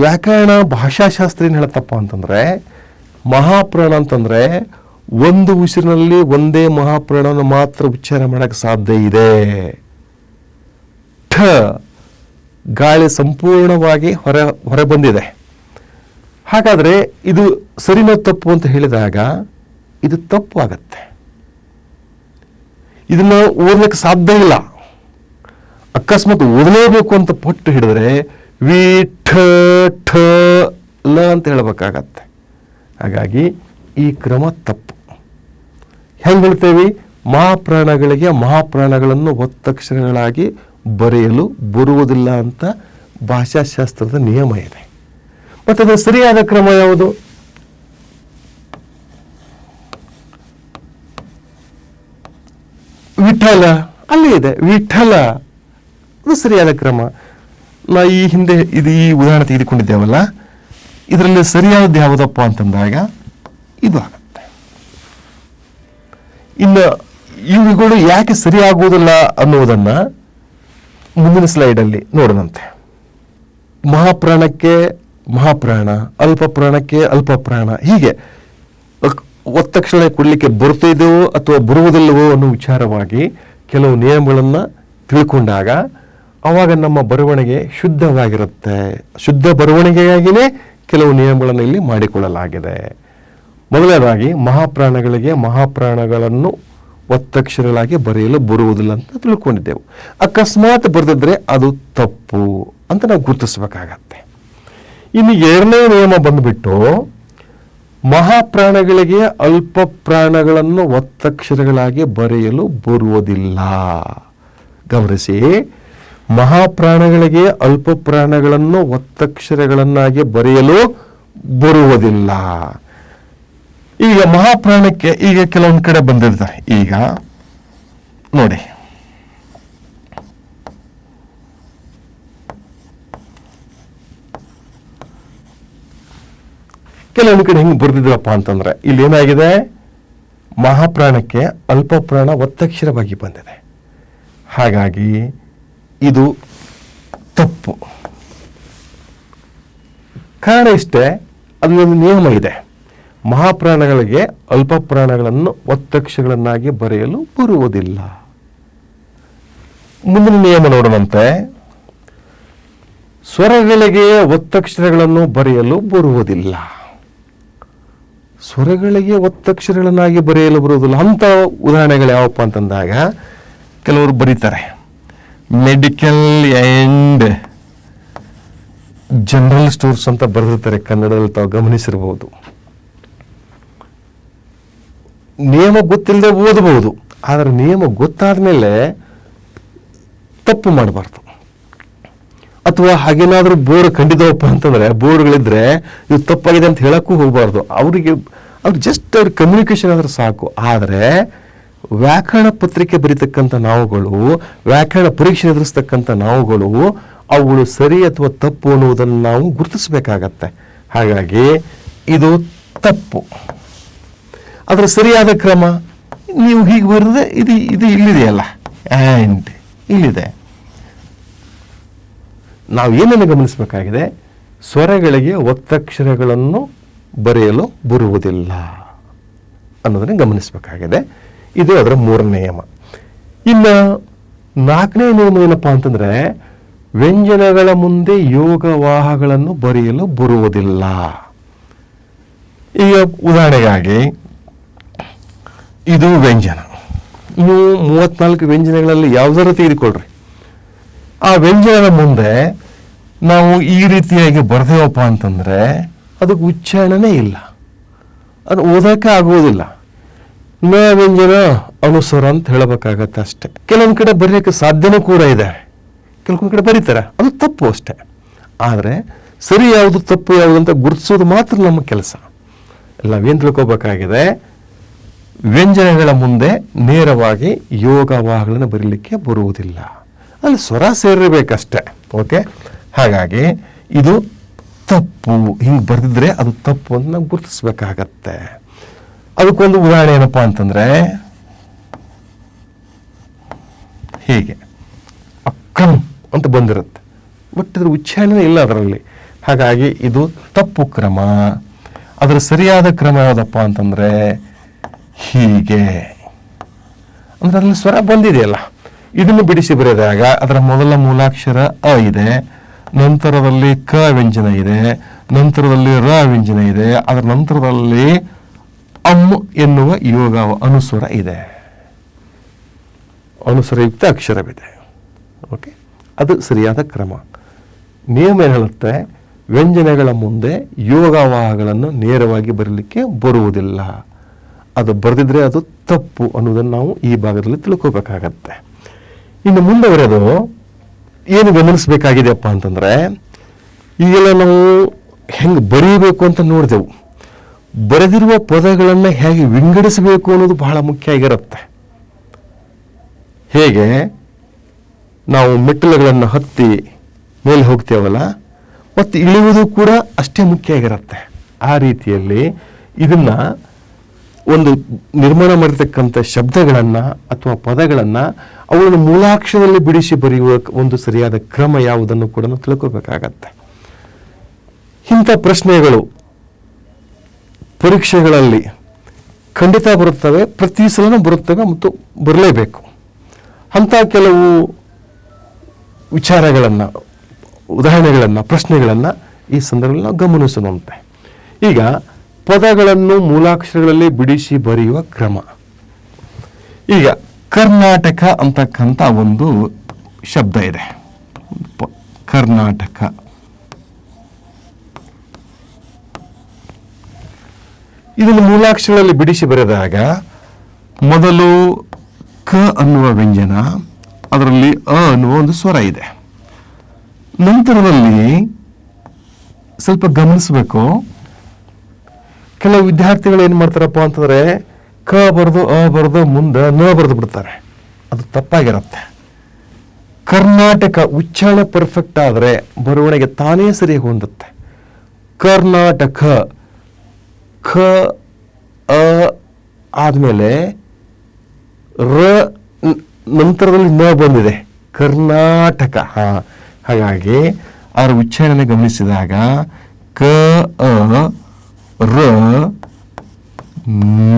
ವ್ಯಾಕರಣ ಭಾಷಾಶಾಸ್ತ್ರ ಏನು ಹೇಳತ್ತಪ್ಪ ಅಂತಂದ್ರೆ, ಮಹಾಪ್ರಾಣ ಅಂತಂದ್ರೆ ಒಂದು ಉಸಿರಿನಲ್ಲಿ ಒಂದೇ ಮಹಾಪ್ರಾಣವನ್ನು ಮಾತ್ರ ಉಚ್ಚಾರ ಮಾಡಕ್ಕೆ ಸಾಧ್ಯ ಇದೆ. ಠ ಗಾಳಿ ಸಂಪೂರ್ಣವಾಗಿ ಹೊರ ಬಂದಿದೆ. ಹಾಗಾದ್ರೆ ಇದು ಸರಿನೋ ತಪ್ಪು ಅಂತ ಹೇಳಿದಾಗ ಇದು ತಪ್ಪು ಆಗತ್ತೆ. ಇದನ್ನ ಓದಲಿಕ್ಕೆ ಸಾಧ್ಯ ಇಲ್ಲ. ಅಕಸ್ಮಾತ್ ಓದಲೇಬೇಕು ಅಂತ ಪಟ್ಟು ಹಿಡಿದ್ರೆ ವಿ ಠ ಠ ಲ ಅಂತ ಹೇಳಬೇಕಾಗತ್ತೆ. ಹಾಗಾಗಿ ಈ ಕ್ರಮ ತಪ್ಪು. ಹೆಂಗೆ ಹೇಳ್ತೇವೆ? ಮಹಾಪ್ರಾಣಗಳಿಗೆ ಮಹಾಪ್ರಾಣಗಳನ್ನು ಒತ್ತಕ್ಷರಗಳಾಗಿ ಬರೆಯಲು ಬರುವುದಿಲ್ಲ ಅಂತ ಭಾಷಾಶಾಸ್ತ್ರದ ನಿಯಮ ಇದೆ. ಮತ್ತೆ ಅದರ ಸರಿಯಾದ ಕ್ರಮ ಯಾವುದು? ವಿಠಲ, ಅಲ್ಲಿ ಇದೆ ವಿಠಲ, ಅದು ಸರಿಯಾದ ಕ್ರಮ. ನಾ ಈ ಹಿಂದೆ ಈ ಉದಾಹರಣೆ ತೆಗೆದುಕೊಂಡಿದ್ದೇವಲ್ಲ, ಇದರಲ್ಲಿ ಸರಿಯಾದದ್ದು ಯಾವುದಪ್ಪ ಅಂತಂದಾಗ ಇದು ಆಗುತ್ತೆ. ಇನ್ನು ಇವುಗಳು ಯಾಕೆ ಸರಿಯಾಗುವುದಿಲ್ಲ ಅನ್ನುವುದನ್ನ ಮುಂದಿನ ಸ್ಲೈಡಲ್ಲಿ ನೋಡೋಣಂತೆ. ಮಹಾಪ್ರಾಣಕ್ಕೆ ಮಹಾಪ್ರಾಣ, ಅಲ್ಪ ಪ್ರಾಣಕ್ಕೆ ಅಲ್ಪ ಪ್ರಾಣ, ಹೀಗೆ ಒತ್ತಕ್ಷರ ಕೊಡಲಿಕ್ಕೆ ಬರ್ತಿದೆಯೋ ಅಥವಾ ಬರುವುದಿಲ್ಲವೋ ಅನ್ನೋ ವಿಚಾರವಾಗಿ ಕೆಲವು ನಿಯಮಗಳನ್ನು ತಿಳ್ಕೊಂಡಾಗ ಆವಾಗ ನಮ್ಮ ಬರವಣಿಗೆ ಶುದ್ಧವಾಗಿರುತ್ತೆ. ಶುದ್ಧ ಬರವಣಿಗೆಯಾಗಿಯೇ ಕೆಲವು ನಿಯಮಗಳನ್ನು ಇಲ್ಲಿ ಮಾಡಿಕೊಳ್ಳಲಾಗಿದೆ. ಮೊದಲನೇದಾಗಿ ಮಹಾಪ್ರಾಣಗಳಿಗೆ ಮಹಾಪ್ರಾಣಗಳನ್ನು ಒತ್ತಕ್ಷರಗಳಾಗಿ ಬರೆಯಲು ಬರುವುದಿಲ್ಲ ಅಂತ ತಿಳ್ಕೊಂಡಿದ್ದೆವು. ಅಕಸ್ಮಾತ್ ಬರೆದಿದ್ರೆ ಅದು ತಪ್ಪು ಅಂತ ನಾವು ಗುರುತಿಸಬೇಕಾಗತ್ತೆ. ಇನ್ನು ಎರಡನೇ ನಿಯಮ ಬಂದ್ಬಿಟ್ಟು, ಮಹಾಪ್ರಾಣಗಳಿಗೆ ಅಲ್ಪ ಪ್ರಾಣಗಳನ್ನು ಒತ್ತಕ್ಷರಗಳಾಗಿ ಬರೆಯಲು ಬರುವುದಿಲ್ಲ. ಗಮನಿಸಿ, ಮಹಾಪ್ರಾಣಗಳಿಗೆ ಅಲ್ಪ ಪ್ರಾಣಗಳನ್ನು ಒತ್ತಕ್ಷರಗಳನ್ನಾಗಿ ಬರೆಯಲು ಬರುವುದಿಲ್ಲ. ಈಗ ಮಹಾಪ್ರಾಣಕ್ಕೆ ಈಗ ಕೆಲವೊಂದು ಕಡೆ ಬಂದಿರ್ತಾರೆ. ಈಗ ನೋಡಿ, ಕೆಲವೊಂದು ಕಡೆ ಹೆಂಗೆ ಬರ್ದಿದ್ರಪ್ಪ ಅಂತಂದ್ರೆ, ಇಲ್ಲಿ ಏನಾಗಿದೆ, ಮಹಾಪ್ರಾಣಕ್ಕೆ ಅಲ್ಪ ಪ್ರಾಣ ಒತ್ತಕ್ಷರವಾಗಿ ಬಂದಿದೆ. ಹಾಗಾಗಿ ಇದು ತಪ್ಪು. ಕಾರಣ ಇಷ್ಟೇ, ಅದೊಂದು ನಿಯಮ ಇದೆ. ಮಹಾಪ್ರಾಣಗಳಿಗೆ ಅಲ್ಪ ಪ್ರಾಣಗಳನ್ನು ಒತ್ತಕ್ಷರಗಳನ್ನಾಗಿ ಬರೆಯಲು ಬರುವುದಿಲ್ಲ. ಮುಂದಿನ ನಿಯಮ ನೋಡೋಣಂತೆ. ಸ್ವರಗಳಿಗೆ ಒತ್ತಕ್ಷರಗಳನ್ನು ಬರೆಯಲು ಬರುವುದಿಲ್ಲ. ಸ್ವರಗಳಿಗೆ ಒತ್ತಕ್ಷರಗಳನ್ನಾಗಿ ಬರೆಯಲು ಬರುವುದಿಲ್ಲ ಅಂತ ಉದಾಹರಣೆಗಳು ಯಾವಪ್ಪ ಅಂತಂದಾಗ, ಕೆಲವರು ಬರೀತಾರೆ ಮೆಡಿಕಲ್ ಆ್ಯಂಡ್ ಜನರಲ್ ಸ್ಟೋರ್ಸ್ ಅಂತ ಬರೆದಿರ್ತಾರೆ. ಕನ್ನಡದಲ್ಲಿ ತಾವು ಗಮನಿಸಿರಬಹುದು. ನಿಯಮ ಗೊತ್ತಿಲ್ಲದೆ ಓದಬಹುದು, ಆದರೆ ನಿಯಮ ಗೊತ್ತಾದ ಮೇಲೆ ತಪ್ಪು ಮಾಡಬಾರ್ದು. ಅಥವಾ ಹಾಗೇನಾದ್ರೂ ಬೋರ್ಡ್ ಕಂಡಿದ್ದವಪ್ಪ ಅಂತಂದ್ರೆ, ಬೋರ್ಡ್ಗಳಿದ್ರೆ ಇದು ತಪ್ಪಾಗಿದೆ ಅಂತ ಹೇಳಕ್ಕೂ ಹೋಗಬಾರ್ದು. ಅವ್ರು ಜಸ್ಟ್ ಅವ್ರ ಕಮ್ಯುನಿಕೇಶನ್ ಆದ್ರೆ ಸಾಕು. ಆದರೆ ವ್ಯಾಕರಣ ಪತ್ರಿಕೆ ಬರೀತಕ್ಕಂಥ ನಾವುಗಳು, ವ್ಯಾಕರಣ ಪರೀಕ್ಷೆ ಎದುರಿಸ್ತಕ್ಕಂಥ ನಾವುಗಳು, ಅವುಗಳು ಸರಿ ಅಥವಾ ತಪ್ಪು ಅನ್ನುವುದನ್ನು ನಾವು ಗುರುತಿಸಬೇಕಾಗತ್ತೆ. ಹಾಗಾಗಿ ಇದು ತಪ್ಪು. ಅದರ ಸರಿಯಾದ ಕ್ರಮ ನೀವು ಹೀಗೆ ಬರೆದ್ರೆ ಇದು ಇದು ಇಲ್ಲಿದೆಯಲ್ಲ, ಆ್ಯಂಡ್ ಇಲ್ಲಿದೆ. ನಾವು ಏನನ್ನು ಗಮನಿಸಬೇಕಾಗಿದೆ, ಸ್ವರಗಳಿಗೆ ಒತ್ತಕ್ಷರಗಳನ್ನು ಬರೆಯಲು ಬರುವುದಿಲ್ಲ ಅನ್ನೋದನ್ನು ಗಮನಿಸಬೇಕಾಗಿದೆ. ಇದು ಅದರ ಮೂರನೇ ನಿಯಮ. ಇನ್ನು ನಾಲ್ಕನೇ ನಿಯಮ ಏನಪ್ಪಾ ಅಂತಂದ್ರೆ, ವ್ಯಂಜನಗಳ ಮುಂದೆ ಯೋಗವಾಹಗಳನ್ನು ಬರೆಯಲು ಬರುವುದಿಲ್ಲ. ಈಗ ಉದಾಹರಣೆಗಾಗಿ ಇದು ವ್ಯಂಜನ. ನೀವು 34 ವ್ಯಂಜನಗಳಲ್ಲಿ ಯಾವುದಾದ್ರು ತೆಗೆದುಕೊಳ್ಳ್ರಿ. ಆ ವ್ಯಂಜನದ ಮುಂದೆ ನಾವು ಈ ರೀತಿಯಾಗಿ ಬರ್ದೇವಪ್ಪ ಅಂತಂದ್ರೆ ಅದಕ್ಕೆ ಉಚ್ಚಾರಣೆ ಇಲ್ಲ, ಅದು ಓದೋಕೆ ಆಗುವುದಿಲ್ಲ. ನ ವ್ಯಂಜನ ಅನುಸ್ವರ ಅಂತ ಹೇಳಬೇಕಾಗತ್ತೆ ಅಷ್ಟೆ. ಕೆಲವೊಂದು ಕಡೆ ಬರೆಯೋಕ್ಕೆ ಸಾಧ್ಯನೂ ಕೂಡ ಇದೆ. ಕೆಲವೊಂದು ಕಡೆ ಬರೀತಾರೆ, ಅದು ತಪ್ಪು ಅಷ್ಟೇ. ಆದರೆ ಸರಿ ಯಾವುದು ತಪ್ಪು ಯಾವುದು ಅಂತ ಗುರುತಿಸೋದು ಮಾತ್ರ ನಮ್ಮ ಕೆಲಸ. ನಾವೇನು ತಿಳ್ಕೊಬೇಕಾಗಿದೆ, ವ್ಯಂಜನಗಳ ಮುಂದೆ ನೇರವಾಗಿ ಯೋಗವಾಹಗಳನ್ನು ಬರೀಲಿಕ್ಕೆ ಬರುವುದಿಲ್ಲ, ಅಲ್ಲಿ ಸ್ವರ ಸೇರಿರಬೇಕಷ್ಟೆ. ಓಕೆ, ಹಾಗಾಗಿ ಇದು ತಪ್ಪು, ಹಿಂಗೆ ಬರೆದಿದ್ರೆ ಅದು ತಪ್ಪು ಅಂತ ನಾವು ಗುರುತಿಸ್ಬೇಕಾಗತ್ತೆ. ಅದಕ್ಕೊಂದು ಉದಾಹರಣೆ ಏನಪ್ಪಾ ಅಂತಂದ್ರೆ, ಹೀಗೆ ಅಕ್ಕಂ ಅಂತ ಬಂದಿರುತ್ತೆ, ಬಟ್ ಅದ್ರ ಉಚ್ಚಾರಣೆ ಇಲ್ಲ ಅದರಲ್ಲಿ. ಹಾಗಾಗಿ ಇದು ತಪ್ಪು ಕ್ರಮ. ಅದರ ಸರಿಯಾದ ಕ್ರಮ ಯಾವುದಪ್ಪ ಅಂತಂದ್ರೆ ಹೀಗೆ, ಅಂದ್ರೆ ಅದ್ರಲ್ಲಿ ಸ್ವರ ಬಂದಿದೆಯಲ್ಲ, ಇದನ್ನು ಬಿಡಿಸಿ ಬರೆದಾಗ ಅದರ ಮೊದಲ ಮೂಲಾಕ್ಷರ ಅ ಇದೆ, ನಂತರದಲ್ಲಿ ಕ ವ್ಯಂಜನ ಇದೆ, ನಂತರದಲ್ಲಿ ರ ವ್ಯಂಜನ ಇದೆ, ಅದರ ನಂತರದಲ್ಲಿ ಅಮ್ ಎನ್ನುವ ಯೋಗ ಅನುಸ್ವರ ಇದೆ, ಅನುಸ್ವರಯುಕ್ತ ಅಕ್ಷರವಿದೆ. ಓಕೆ, ಅದು ಸರಿಯಾದ ಕ್ರಮ. ನಿಯಮ ಏನು ಹೇಳುತ್ತೆ, ವ್ಯಂಜನಗಳ ಮುಂದೆ ಯೋಗವಾಹಗಳನ್ನು ನೇರವಾಗಿ ಬರಲಿಕ್ಕೆ ಬರುವುದಿಲ್ಲ, ಅದು ಬರೆದಿದ್ರೆ ಅದು ತಪ್ಪು ಅನ್ನೋದನ್ನು ನಾವು ಈ ಭಾಗದಲ್ಲಿ ತಿಳ್ಕೋಬೇಕಾಗತ್ತೆ. ಇನ್ನು ಮುಂದುವರೆದು ಏನು ಗಮನಿಸಬೇಕಾಗಿದೆಯಪ್ಪ ಅಂತಂದ್ರೆ, ಈಗೆಲ್ಲ ನಾವು ಹೆಂಗೆ ಬರೀಬೇಕು ಅಂತ ನೋಡಿದೆವು, ಬರೆದಿರುವ ಪದಗಳನ್ನು ಹೇಗೆ ವಿಂಗಡಿಸಬೇಕು ಅನ್ನೋದು ಬಹಳ ಮುಖ್ಯ ಆಗಿರುತ್ತೆ. ಹೇಗೆ ನಾವು ಮೆಟ್ಟಿಲುಗಳನ್ನು ಹತ್ತಿ ಮೇಲೆ ಹೋಗ್ತೇವಲ್ಲ, ಮತ್ತು ಇಳಿಯುವುದು ಕೂಡ ಅಷ್ಟೇ ಮುಖ್ಯ ಆಗಿರುತ್ತೆ. ಆ ರೀತಿಯಲ್ಲಿ ಇದನ್ನ ಒಂದು ನಿರ್ಮಾಣ ಮಾಡಿರ್ತಕ್ಕಂಥ ಶಬ್ದಗಳನ್ನು ಅಥವಾ ಪದಗಳನ್ನು ಅವುಗಳನ್ನು ಮೂಲಾಕ್ಷರದಲ್ಲಿ ಬಿಡಿಸಿ ಬರೆಯುವ ಒಂದು ಸರಿಯಾದ ಕ್ರಮ ಯಾವುದನ್ನು ಕೂಡ ನಾವು ತಿಳ್ಕೋಬೇಕಾಗತ್ತೆ. ಇಂಥ ಪ್ರಶ್ನೆಗಳು ಪರೀಕ್ಷೆಗಳಲ್ಲಿ ಖಂಡಿತ ಬರುತ್ತವೆ, ಪ್ರತಿ ಸಲನೂ ಬರುತ್ತವೆ ಮತ್ತು ಬರಲೇಬೇಕು. ಅಂಥ ಕೆಲವು ವಿಚಾರಗಳನ್ನು, ಉದಾಹರಣೆಗಳನ್ನು, ಪ್ರಶ್ನೆಗಳನ್ನು ಈ ಸಂದರ್ಭದಲ್ಲಿ ನಾವು ಗಮನಿಸೋಣಂತೆ. ಈಗ ಪದಗಳನ್ನು ಮೂಲಾಕ್ಷರಗಳಲ್ಲಿ ಬಿಡಿಸಿ ಬರೆಯುವ ಕ್ರಮ. ಈಗ ಕರ್ನಾಟಕ ಅಂತಕ್ಕಂಥ ಒಂದು ಶಬ್ದ ಇದೆ, ಕರ್ನಾಟಕ. ಇದನ್ನು ಮೂಲಾಕ್ಷರಗಳಲ್ಲಿ ಬಿಡಿಸಿ ಬರೆದಾಗ ಮೊದಲು ಕ ಅನ್ನುವ ವ್ಯಂಜನ, ಅದರಲ್ಲಿ ಅ ಅನ್ನುವ ಒಂದು ಸ್ವರ ಇದೆ. ನಂತರದಲ್ಲಿ ಸ್ವಲ್ಪ ಗಮನಿಸಬೇಕು, ಕೆಲವು ವಿದ್ಯಾರ್ಥಿಗಳು ಏನು ಮಾಡ್ತಾರಪ್ಪ ಅಂತಂದ್ರೆ ಕ ಬರೆದು ಅ ಬರೆದು ಮುಂದೆ ನ ಬರೆದು ಬಿಡ್ತಾರೆ, ಅದು ತಪ್ಪಾಗಿರುತ್ತೆ. ಕರ್ನಾಟಕ ಉಚ್ಚಾರಣೆ ಪರ್ಫೆಕ್ಟ್ ಆದರೆ ಬರವಣಿಗೆ ತಾನೇ ಸರಿಯಾಗಿ ಹೊಂದುತ್ತೆ. ಕರ್ನಾಟಕ, ಖ ಅ ಆದಮೇಲೆ ರ ನಂತರದಲ್ಲಿ ನ ಬಂದಿದೆ, ಕರ್ನಾಟಕ. ಹಾಗಾಗಿ ಅವರ ಉಚ್ಚಾರಣೆ ಗಮನಿಸಿದಾಗ ಕ ಅ ರ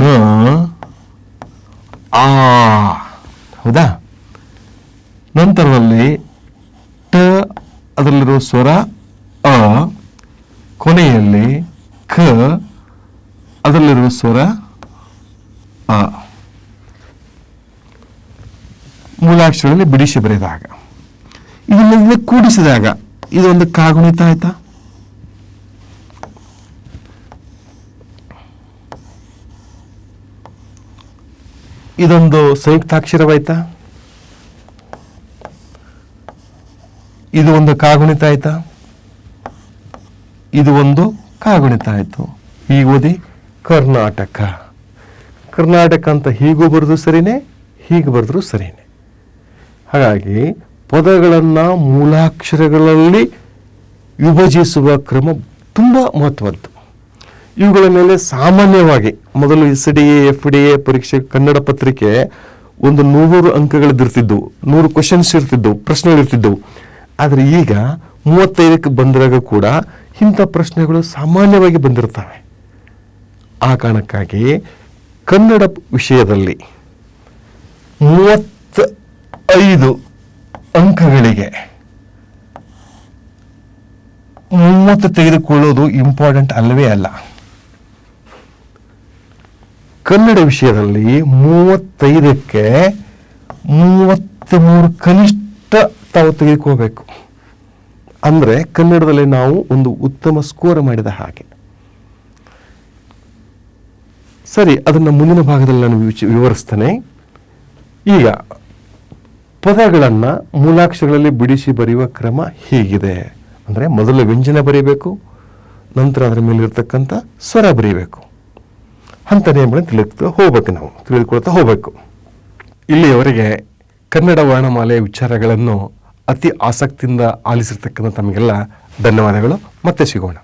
ನ ಆ, ಹೌದಾ? ನಂತರದಲ್ಲಿ ಟ, ಅದರಲ್ಲಿರೋ ಸ್ವರ ಅ, ಕೊನೆಯಲ್ಲಿ ಖ, ಅದರಲ್ಲಿರುವ ಸ್ವರ ಅ. ಮೂಲಾಕ್ಷರಗಳಲ್ಲಿ ಬಿಡಿಸಿ ಬರೆದಾಗ, ಇದನ್ನ ಕೂಡಿಸಿದಾಗ ಇದೊಂದು ಕಾಗುಣಿತ ಆಯ್ತಾ? ಇದೊಂದು ಸಂಯುಕ್ತಾಕ್ಷರವಾಯ್ತಾ? ಇದು ಒಂದು ಕಾಗುಣಿತ ಆಯ್ತಾ? ಇದು ಒಂದು ಕಾಗುಣಿತ ಆಯ್ತು. ಈಗ ಓದಿ ಕರ್ನಾಟಕ. ಕರ್ನಾಟಕ ಅಂತ ಹೀಗೂ ಬರೆದು ಸರಿನೇ, ಹೀಗೆ ಬರೆದ್ರು ಸರಿನೇ. ಹಾಗಾಗಿ ಪದಗಳನ್ನು ಮೂಲಾಕ್ಷರಗಳಲ್ಲಿ ವಿಭಜಿಸುವ ಕ್ರಮ ತುಂಬ ಮಹತ್ವದ್ದು. ಇವುಗಳ ಮೇಲೆ ಸಾಮಾನ್ಯವಾಗಿ ಮೊದಲು SDA FDA ಪರೀಕ್ಷೆ ಕನ್ನಡ ಪತ್ರಿಕೆ ಒಂದು 100 ಅಂಕಗಳದ್ದಿರ್ತಿದ್ದವು, 100 ಕ್ವಶನ್ಸ್ ಇರ್ತಿದ್ದವು, ಪ್ರಶ್ನೆಗಳಿರ್ತಿದ್ದವು. ಆದರೆ ಈಗ 35ಕ್ಕೆ ಬಂದಾಗ ಕೂಡ ಇಂಥ ಪ್ರಶ್ನೆಗಳು ಸಾಮಾನ್ಯವಾಗಿ ಬಂದಿರ್ತವೆ. ಆ ಕಾರಣಕ್ಕಾಗಿ ಕನ್ನಡ ವಿಷಯದಲ್ಲಿ 35 ಅಂಕಗಳಿಗೆ 30 ತೆಗೆದುಕೊಳ್ಳೋದು ಇಂಪಾರ್ಟೆಂಟ್ ಅಲ್ಲವೇ ಅಲ್ಲ. ಕನ್ನಡ ವಿಷಯದಲ್ಲಿ 35ಕ್ಕೆ 33 ಕನಿಷ್ಠ ತಾವು ತೆಗೆದುಕೋಬೇಕು. ಅಂದರೆ ಕನ್ನಡದಲ್ಲಿ ನಾವು ಒಂದು ಉತ್ತಮ ಸ್ಕೋರ್ ಮಾಡಿದ ಹಾಗೆ. ಸರಿ, ಅದನ್ನು ಮುಂದಿನ ಭಾಗದಲ್ಲಿ ನಾನು ವಿವರಿಸ್ತೇನೆ. ಈಗ ಪದಗಳನ್ನು ಮೂಲಾಕ್ಷರಗಳಲ್ಲಿ ಬಿಡಿಸಿ ಬರೆಯುವ ಕ್ರಮ ಹೀಗಿದೆ. ಅಂದರೆ ಮೊದಲು ವ್ಯಂಜನ ಬರೀಬೇಕು, ನಂತರ ಅದರ ಮೇಲಿರ್ತಕ್ಕಂಥ ಸ್ವರ ಬರೀಬೇಕು. ಹಂತ ನಿಯಮಗಳನ್ನು ತಿಳಿದುಕೊಳ್ತಾ ಹೋಗಬೇಕು. ಇಲ್ಲಿಯವರೆಗೆ ಕನ್ನಡ ವರ್ಣಮಾಲೆಯ ವಿಚಾರಗಳನ್ನು ಅತಿ ಆಸಕ್ತಿಯಿಂದ ಆಲಿಸಿರ್ತಕ್ಕಂಥ ತಮಗೆಲ್ಲ ಧನ್ಯವಾದಗಳು. ಮತ್ತೆ ಸಿಗೋಣ.